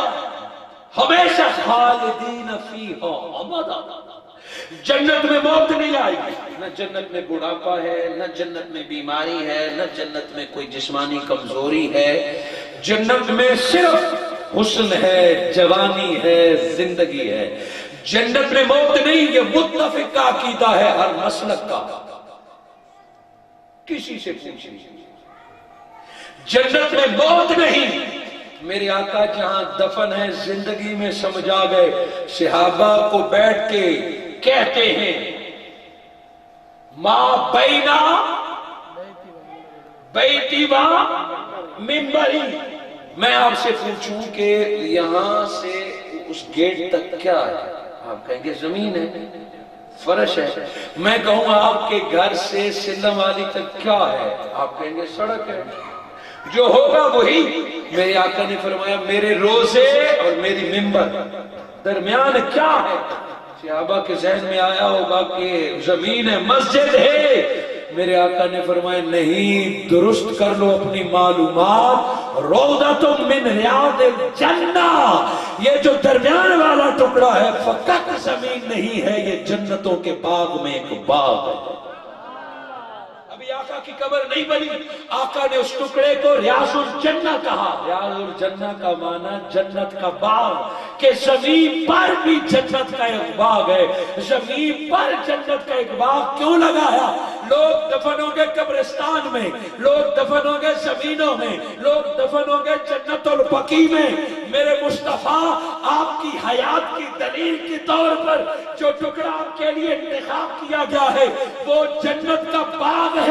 ہمیشہ خالدین فیہا ابدا. جنت میں موت نہیں آئے گی. نہ جنت میں بڑھاپا ہے، نہ جنت میں بیماری ہے، نہ جنت میں کوئی جسمانی کمزوری ہے. جنت میں صرف حسن ہے، جوانی ہے، زندگی ہے. جنت میں موت نہیں. یہ متفق کا عقیدہ ہے ہر مسلک کا. کسی سے پوچھیے، جنت میں موت نہیں. میرے آقا جہاں دفن ہے زندگی میں سمجھا گئے. صحابہ کو بیٹھ کے کہتے ہیں ما بینا بیتی و منبری. میں آپ سے پوچھوں کہ یہاں سے اس گیٹ تک کیا ہے؟ آپ کہیں گے زمین ہے، فرش ہے. میں کہوں آپ کے گھر سے سلم والی تک کیا ہے؟ آپ کہیں گے سڑک ہے. جو ہوگا وہی. میرے آقا نے فرمایا میرے روزے اور میری منبر درمیان کیا ہے؟ صحابہ کے ذہن میں آیا ہوگا کہ زمین ہے، مسجد ہے. میرے آقا نے فرمایا نہیں، درست کر لو اپنی معلومات. روضۃ من ریاض الجنہ. یہ جو درمیان والا ٹکڑا ہے فقط زمین نہیں ہے، یہ جنتوں کے باغ میں ایک باغ ہے. ابھی آقا کی قبر نہیں بنی. آقا نے اس ٹکڑے کو ریاض الجنہ کہا. ریاض الجنہ کا معنی جنت کا باغ، کہ زمین پر بھی جنت کا ایک باغ ہے. زمین پر جنت کا ایک باغ کیوں لگایا؟ لوگ دفن ہوں گے قبرستان میں، لوگ دفن ہوں گے زمینوں میں، لوگ دفن ہوں گے جنت البقیع میں. میرے مصطفیٰ آپ کی حیات کی دلیل کے طور پر جو ٹکڑا آپ کے لیے انتخاب کیا گیا ہے وہ جنت کا باغ ہے.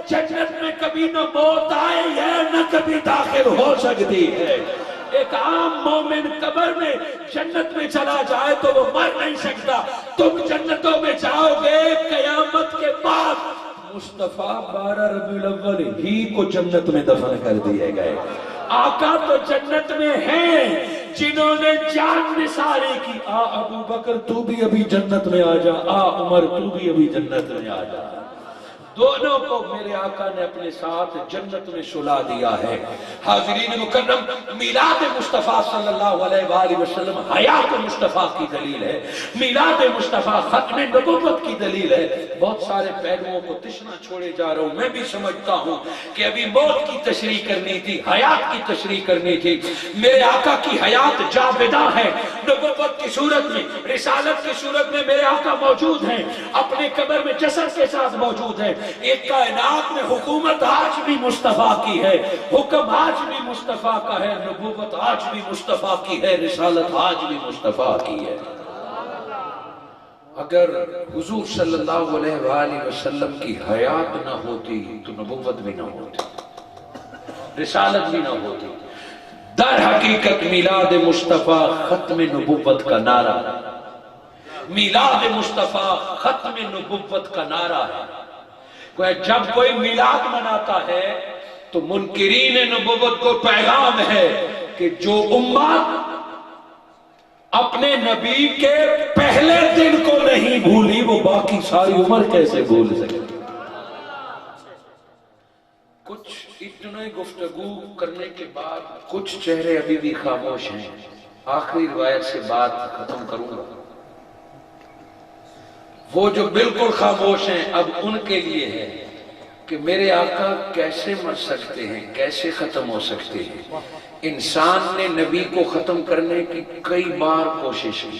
جنت میں کبھی نہ موت آئی ہے نہ کبھی داخل ہو سکتی ہے. ایک عام مومن قبر میں جنت میں چلا جائے تو وہ مر نہیں سکتا. تم جنتوں میں جاؤ گے قیامت کے بعد. مصطفیٰ 12 ربیع الاول ہی کو جنت میں دفن کر دیے گئے. آقا تو جنت میں ہیں جنہوں نے جان نثاری کی. ابو بکر تو بھی ابھی جنت میں آ جا، عمر تو بھی ابھی جنت میں آ جا. دونوں کو میرے آقا نے اپنے ساتھ جنت میں سلا دیا ہے. حاضرین مکرم، میلاد مصطفیٰ صلی اللہ علیہ وآلہ وسلم حیات مصطفیٰ کی دلیل ہے. میلاد مصطفیٰ ختم نبوت کی دلیل ہے. بہت سارے پہلوؤں کو تشنا چھوڑے جا رہا ہوں. میں بھی سمجھتا ہوں کہ ابھی موت کی تشریح کرنی تھی، حیات کی تشریح کرنی تھی. میرے آقا کی حیات جاوداں ہے. نبوت کی صورت میں، رسالت کی صورت میں میرے آقا موجود ہیں، اپنے قبر میں جسد کے ساتھ موجود ہیں۔ ایک کائنات میں حکومت آج بھی مصطفیٰ کی ہے، حکم آج بھی مصطفیٰ کا ہے، نبوت آج بھی مصطفیٰ کی ہے، رسالت آج بھی مصطفیٰ کی ہے۔ اگر حضور صلی اللہ علیہ وآلہ وسلم کی حیات نہ ہوتی تو نبوت بھی نہ ہوتی، رسالت بھی نہ ہوتی۔ در حقیقت میلاد مصطفیٰ ختم نبوت کا نعرہ ہے، میلاد مصطفیٰ ختم نبوت کا نعرہ ہے۔ جب کوئی میلاد مناتا ہے تو منکرین نبوت کو پیغام ہے کہ جو امت اپنے نبی کے پہلے دن کو نہیں بھولی وہ باقی ساری عمر کیسے بھول سکے۔ کچھ اتنے گفتگو کرنے کے بعد کچھ چہرے ابھی بھی خاموش ہیں۔ آخری روایت سے بات ختم کروں گا۔ وہ جو بالکل خاموش ہیں اب ان کے لیے ہے کہ میرے آقا کیسے مر سکتے ہیں، کیسے ختم ہو سکتے ہیں۔ انسان نے نبی کو ختم کرنے کی کئی بار کوشش کی،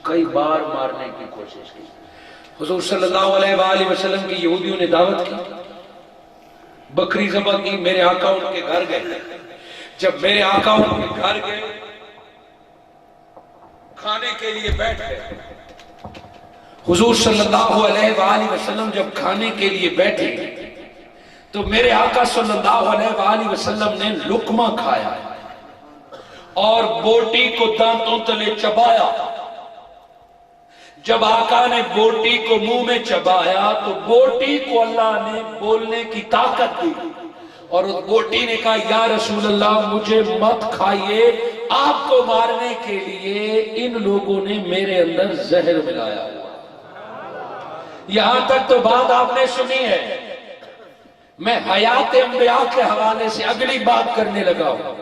کئی بار مارنے کی کوشش کی۔ حضور صلی اللہ علیہ وآلہ وسلم کی یہودیوں نے دعوت کی، بکری ذبح کی، میرے آقا ان کے گھر گئے۔ جب میرے آقا ان کے گھر گئے کھانے کے لیے بیٹھ گئے، حضور صلی اللہ علیہ وآلہ وسلم جب کھانے کے لیے بیٹھے تو میرے آقا صلی اللہ علیہ وآلہ وسلم نے لقمہ کھایا اور بوٹی کو دانتوں تلے چبایا۔ جب آقا نے بوٹی کو منہ میں چبایا تو بوٹی کو اللہ نے بولنے کی طاقت دی اور اس بوٹی نے کہا یا رسول اللہ مجھے مت کھائیے، آپ کو مارنے کے لیے ان لوگوں نے میرے اندر زہر ملایا ہوا۔ یہاں تک تو بات آپ نے سنی ہے، میں حیات انبیاء کے حوالے سے اگلی بات کرنے لگا ہوں۔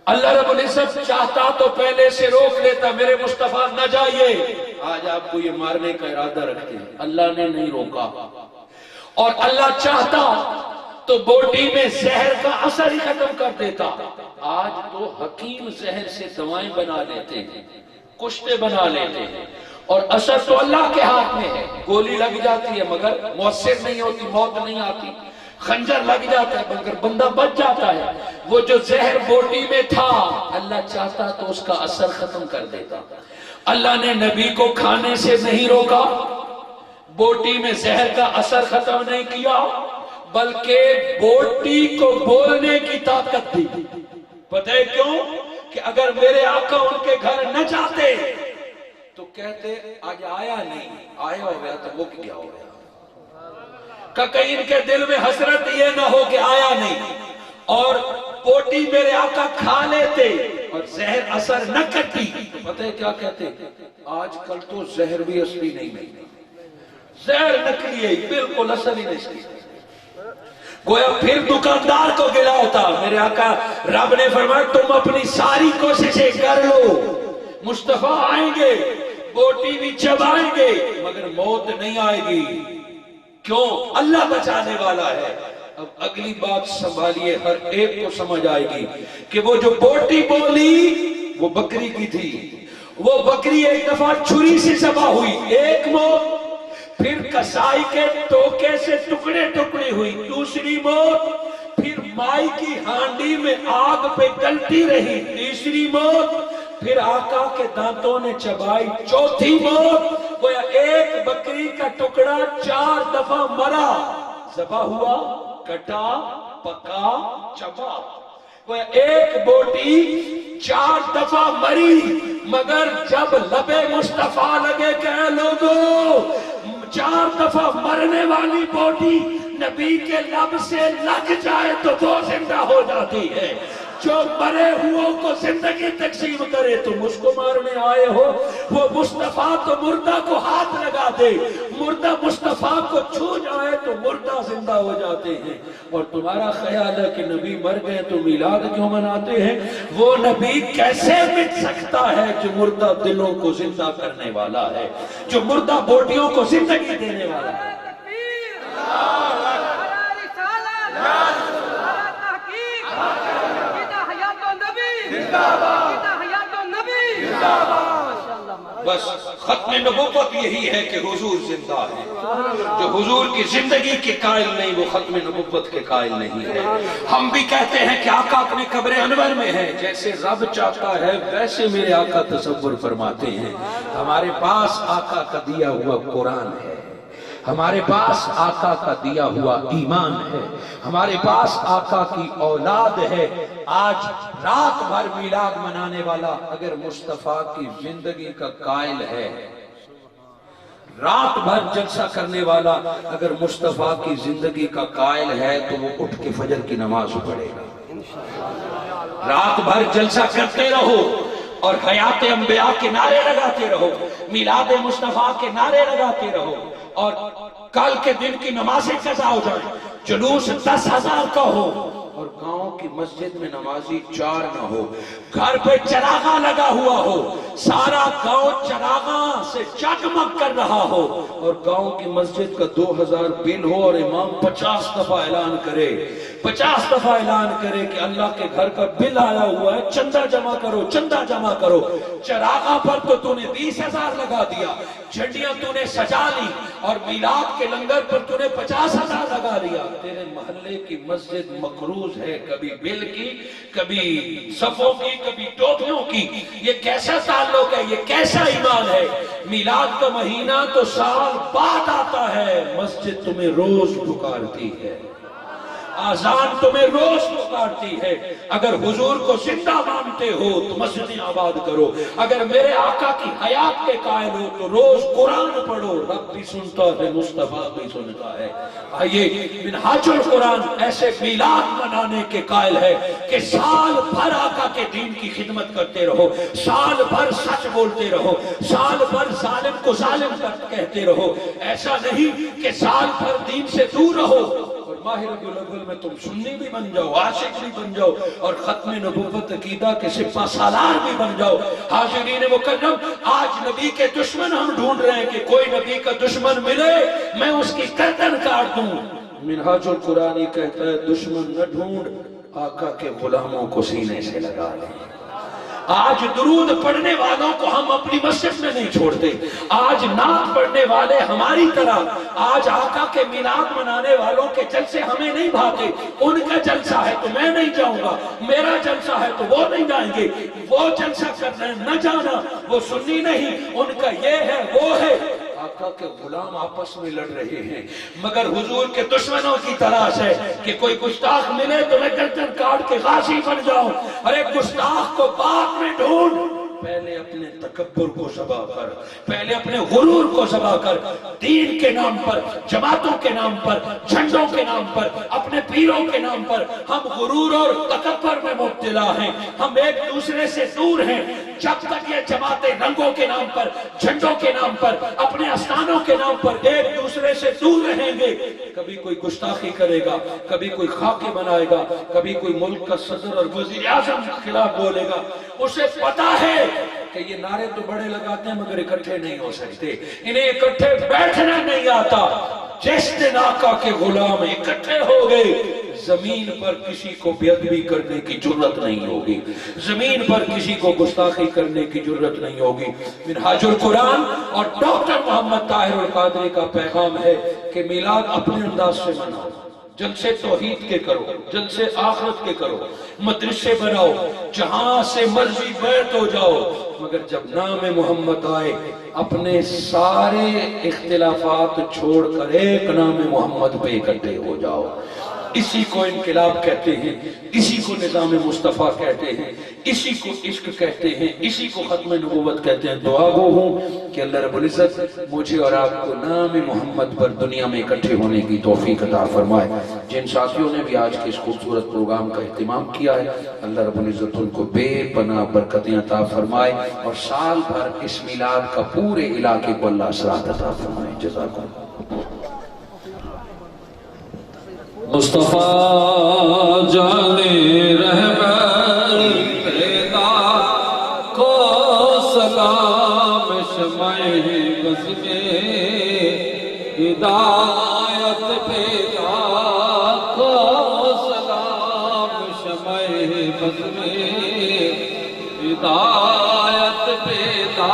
اللہ رب العزت چاہتا تو پہلے سے روک لیتا، میرے مصطفیٰ نہ جائیے، آج آپ کو یہ مارنے کا ارادہ رکھتے ہیں، اللہ نے نہیں روکا۔ اور اللہ چاہتا تو بوٹی میں زہر کا اثر ہی ختم کر دیتا۔ آج تو حکیم زہر سے دوائیں بنا لیتے ہیں، کشتے بنا لیتے ہیں، اور اثر تو اللہ کے ہاتھ میں ہے۔ گولی لگ جاتی ہے مگر مؤثر نہیں ہوتی، موت نہیں آتی، خنجر لگ جاتا ہے مگر بندہ بچ جاتا ہے۔ وہ جو زہر بوٹی میں تھا اللہ چاہتا تو اس کا اثر ختم کر دیتا۔ اللہ نے نبی کو کھانے سے نہیں روکا، بوٹی میں زہر کا اثر ختم نہیں کیا، بلکہ بوٹی کو بولنے کی طاقت دی۔ پتہ ہے کیوں؟ کہ اگر میرے آقا ان کے گھر نہ جاتے تو کہتے آج آیا نہیں، آیا ہو گیا تو وہ کیا ہو گیا، کہ کہیں ان کے دل میں حسرت یہ نہ ہو کہ آیا نہیں، اور بوٹی میرے آقا کھا لیتے اور زہر اثر نہ کرتی تو پتہ ہے کیا کہتے؟ آج کل تو زہر بھی اصلی نہیں، زہر نکلی ہے، بالکل اثر ہی نہیں۔ گویا پھر دکاندار کو گلا ہوتا۔ میرے آقا رب نے فرمایا تم اپنی ساری کوششیں کر لو، مصطفیٰ آئیں گے، بوٹی بھی چبائیں گے مگر موت نہیں آئے گی۔ کیوں؟ اللہ بچانے والا ہے۔ اب اگلی بات سنبھالیے، ہر ایک کو سمجھ آئے گی کہ وہ جو بوٹی بولی وہ بکری کی تھی۔ وہ بکری ایک دفعہ چھری سے ذبح ہوئی، ایک موت، پھر کسائی کے ٹوکے سے ٹکڑے ٹکڑے ہوئی، دوسری موت، پھر مائی کی ہانڈی میں آگ پہ گلتی رہی، تیسری موت، پھر آقا کے دانتوں نے چبائی، چوتھی موت۔ وہ ایک بکری کا ٹکڑا 4 دفعہ مرا، ذبح ہوا، کٹا، پکا، چبا۔ وہ ایک بوٹی 4 دفعہ مری، مگر جب لبے مصطفیٰ لگے کہ اے لوگوں 4 دفعہ مرنے والی بوٹی نبی کے لب سے لگ جائے تو وہ زندہ ہو جاتی ہے۔ جو مرے ہوا کو زندگی تقسیم کرے تم اس کو مارنے آئے ہو، وہ مصطفیٰ تو مردہ کو ہاتھ لگا دے، مردہ مصطفیٰ کو چھو جائے تو مردہ زندہ ہو جاتے ہیں۔ اور تمہارا خیال ہے کہ نبی مر گئے تو میلاد کیوں مناتے ہیں؟ وہ نبی کیسے مٹ سکتا ہے جو مردہ دلوں کو زندہ کرنے والا ہے، جو مردہ بوٹیوں کو زندگی دینے والا ہے۔ زندہ باد۔ بس ختم نبوت یہی ہے کہ حضور زندہ ہے. جو حضور کی زندگی کے قائل نہیں وہ ختم نبوت کے قائل نہیں ہے. ہم بھی کہتے ہیں کہ آقا اپنے قبر انور میں ہے. جیسے رب چاہتا ہے ویسے میرے آقا تصور فرماتے ہیں. ہمارے پاس آقا کا دیا ہوا قرآن ہے, ہمارے پاس آقا کا دیا ہوا ایمان ہے, ہمارے پاس آقا کی اولاد ہے. آج رات بھر میلاد منانے والا اگر مصطفیٰ کی زندگی کا قائل ہے, رات بھر جلسہ کرنے والا اگر مصطفیٰ کی زندگی کا قائل ہے تو وہ اٹھ کے فجر کی نماز پڑھے گا. رات بھر جلسہ کرتے رہو اور حیات انبیاء کے نعرے لگاتے رہو, میلاد مصطفیٰ کے نعرے لگاتے رہو, اور کل کے دن کی نمازیں قضا ہو جائیں, جلوس 10,000 کا ہو اور گاؤں کی مسجد میں نمازی 4 نہ ہو, گھر پہ چراغا لگا ہوا ہو, سارا گاؤں چراغا سے جگمگ کر رہا ہو, اور گاؤں کی مسجد کا 2,000 بل ہو اور امام 50 دفعہ اعلان کرے, 50 دفعہ اعلان کرے کہ اللہ کے گھر کا بل آیا ہوا ہے, چندہ جمع کرو, چندہ جمع کرو. چراغا پر تو تو نے 20,000 لگا دیا, جھنڈیاں تو نے سجا لی, اور میلاد کے لنگر پر تو نے 50,000 لگا لیا. تیرے محلے کی مسجد مقروض ہے, کبھی بل کی, کبھی صفوں کی, کبھی ٹوپیوں کی. یہ کیسا تعلق ہے, یہ کیسا ایمان ہے؟ میلاد کا مہینہ تو سال بعد آتا ہے, مسجد تمہیں روز پکارتی ہے, آذان تمہیں روز پکارتی ہے. اگر حضور کو زندہ مانتے ہو تو مسجدیں آباد کرو, اگر میرے آقا کی حیات کے قائل ہو تو روز قرآن پڑھو. رب بھی سنتا ہے, مصطفیٰ بھی سنتا ہے. آئیے منہاج القرآن ایسے میلاد منانے کے قائل ہے کہ سال بھر آقا کے دین کی خدمت کرتے رہو, سال بھر سچ بولتے رہو, سال بھر ظالم کو ظالم کہتے رہو. ایسا نہیں کہ سال بھر دین سے دور رہو اور ماہ ربیع الاول میں تم سنی بھی بن جاؤ, عاشق بھی بن جاؤ, اور ختم نبوت عقیدہ کے سپہ سالار بھی بن جاؤ. حاضرین مکرم, آج نبی کے دشمن ہم ڈھونڈ رہے ہیں کہ کوئی نبی کا دشمن ملے میں اس کی گردن کاٹ دوں. منہاج القرآن کہتا ہے دشمن نہ ڈھونڈ, آقا کے غلاموں کو سینے سے لگا لیں. آج درود پڑھنے والوں کو ہم اپنی مسجد میں نہیں چھوڑتے, آج نعت پڑھنے والے ہماری طرح, آج آقا کے میلاد منانے والوں کے جلسے ہمیں نہیں بھاتے. ان کا جلسہ ہے تو میں نہیں جاؤں گا, میرا جلسہ ہے تو وہ نہیں جائیں گے. وہ جلسہ کرنا نہ جانا, وہ سنی نہیں, ان کا یہ ہے وہ ہے. آقا کے غلام آپس میں لڑ رہے ہیں, مگر حضور کے دشمنوں کی تلاش ہے کہ کوئی گستاخ ملے تو میں گردن کاٹ کے غازی بن جاؤں. ارے گستاخ کو بعد میں ڈھونڈ, پہلے اپنے تکبر کو ذبح کر, پہلے اپنے غرور کو ذبح کر. دین کے نام پر, جماعتوں کے نام پر, جھنڈوں کے نام پر, اپنے پیروں کے نام پر ہم غرور اور تکبر میں مبتلا ہیں. ہم ایک دوسرے سے دور ہیں. جب تک یہ جماعتیں رنگوں کے نام پر, جھنڈوں کے نام پر, اپنے استانوں کے نام پر ایک دوسرے سے دور رہیں گے, کبھی کوئی گستاخی کرے گا, کبھی کوئی خاکے بنائے گا, کبھی کوئی ملک کا صدر اور وزیر اعظم کے خلاف بولے گا. اسے پتا ہے کہ یہ نعرے تو بڑے لگاتے ہیں مگر اکٹھے نہیں ہو سکتے, انہیں اکٹھے بیٹھنا نہیں آتا. جس دن آقا کے غلام اکٹھے ہو گئے, زمین پر کسی کو بے ادبی کرنے کی جرت نہیں ہوگی, زمین پر کسی کو گستاخی کرنے کی جرت نہیں ہوگی. منہاج القرآن اور ڈاکٹر محمد طاہر القادری کا پیغام ہے کہ میلاد اپنے انداز سے مناؤ, جلسے توحید کے کرو, جلسے آخرت کے کرو, مدرسے بناؤ, جہاں سے مرضی بیعت ہو جاؤ, مگر جب نام محمد آئے اپنے سارے اختلافات چھوڑ کر ایک نام محمد پہ اکٹھے ہو جاؤ. اسی کو انقلاب کہتے ہیں, اسی کو نظام مصطفیٰ کہتے ہیں, اسی کو عشق کہتے ہیں, اسی کو ختم نبوت کہتے ہیں. دعا گو ہوں کہ اللہ رب العزت مجھے اور آپ کو نام محمد پر دنیا میں اکٹھے ہونے کی توفیق عطا فرمائے. جن ساتھیوں نے بھی آج کے اس خوبصورت پروگرام کا اہتمام کیا ہے, اللہ رب العزت ان کو بے پناہ برکتیں عطا فرمائے, اور سال بھر اس میلاد کا پورے علاقے کو اللہ اثرات عطا فرمائے. جزاکم اللہ. مصطفیٰ جانے رحمت پیدا کو سلام, شمع بز میں ہدایت پیدا کو سلام, شمع بز میں ہدایت پیدا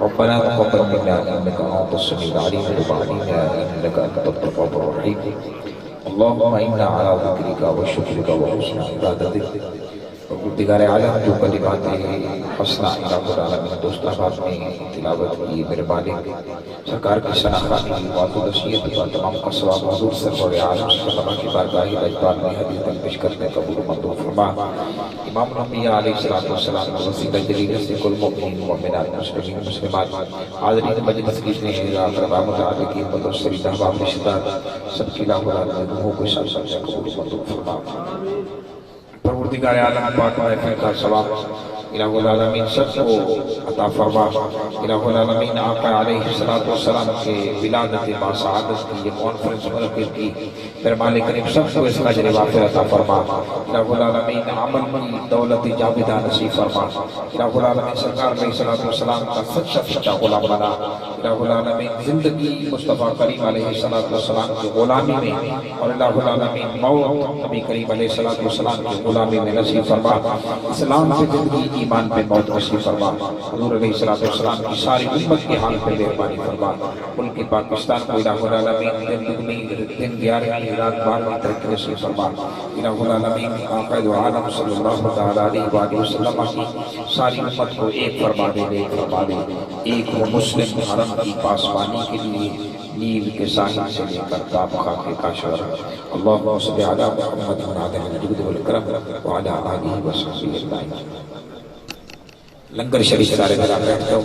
ربنا تقبل منا انك انت السميع العليم وتب علينا انك انت التواب الرحيم اللهم انا على ذكرك وشكرك وحسن عبادتك پروردگار عالم جو کلمات حسنہ الہ العالمین دوست احباب نے تلاوت کی میرے مالک سرکار کی شناخانی وعد و نصیحت کا تمام کا ثواب حضور سرور عالم صلی اللہ کی بارگاہ اجبار میں حدیث پیش کرنے قبول منظور فرما امام الانبیاء علیہ السلام و وسیلہ جلیل سے کل مؤمنین مومنات مسلمین مسلمات حاضرین مجلس کی اقرباء متعلقین مدرسین احباب رشتہ سب کی الہ العالمین روحوں کو ساتھ قبول منظور فرما پروردگار عالم پاک محفل کا ثواب الہ العالمین سب کو عطا فرما الہ العالمین آقا علیہ السلام کے ولادت با سعادت کی یہ کانفرنس منعقد کی میرے مالک کریم سب کو اس کا اجر وافر عطا فرما الہ العالمین عمل کی دولت جاودہ نصیب فرما الہ العالمین سرکار علیہ السلام کا سچا غلام بنا الہ العالمین زندگی مصطفیٰ کریم علیہ السلام کی غلامی میں اور الہ العالمین موت نبی کریم علیہ السلام کی غلامی میں نصیب فرما اسلام پہ زندگی ایمان پہ موت نصیب فرما حضور علیہ السلام کی ساری امت کے حال پہ مہربانی فرما ملک پاکستان کو الہ العالمین دن 11 رات 12 ترقی نصیب فرما الہ العالمین آقا دو عالم صلی اللہ علیہ وآلہ وسلم کی ساری امت کو ایک فرما دے ایک وہ مسلم حرم کی پاسبانی کے لیے نیل کے ساحل سے لے کر تاب خاک کاشور اللہم صلی علی محمد علیہ الجود والکرم وعلی آلہ وصحبہ اجمعین۔ لنگر شریف سارے میرا بیٹھ جاؤ۔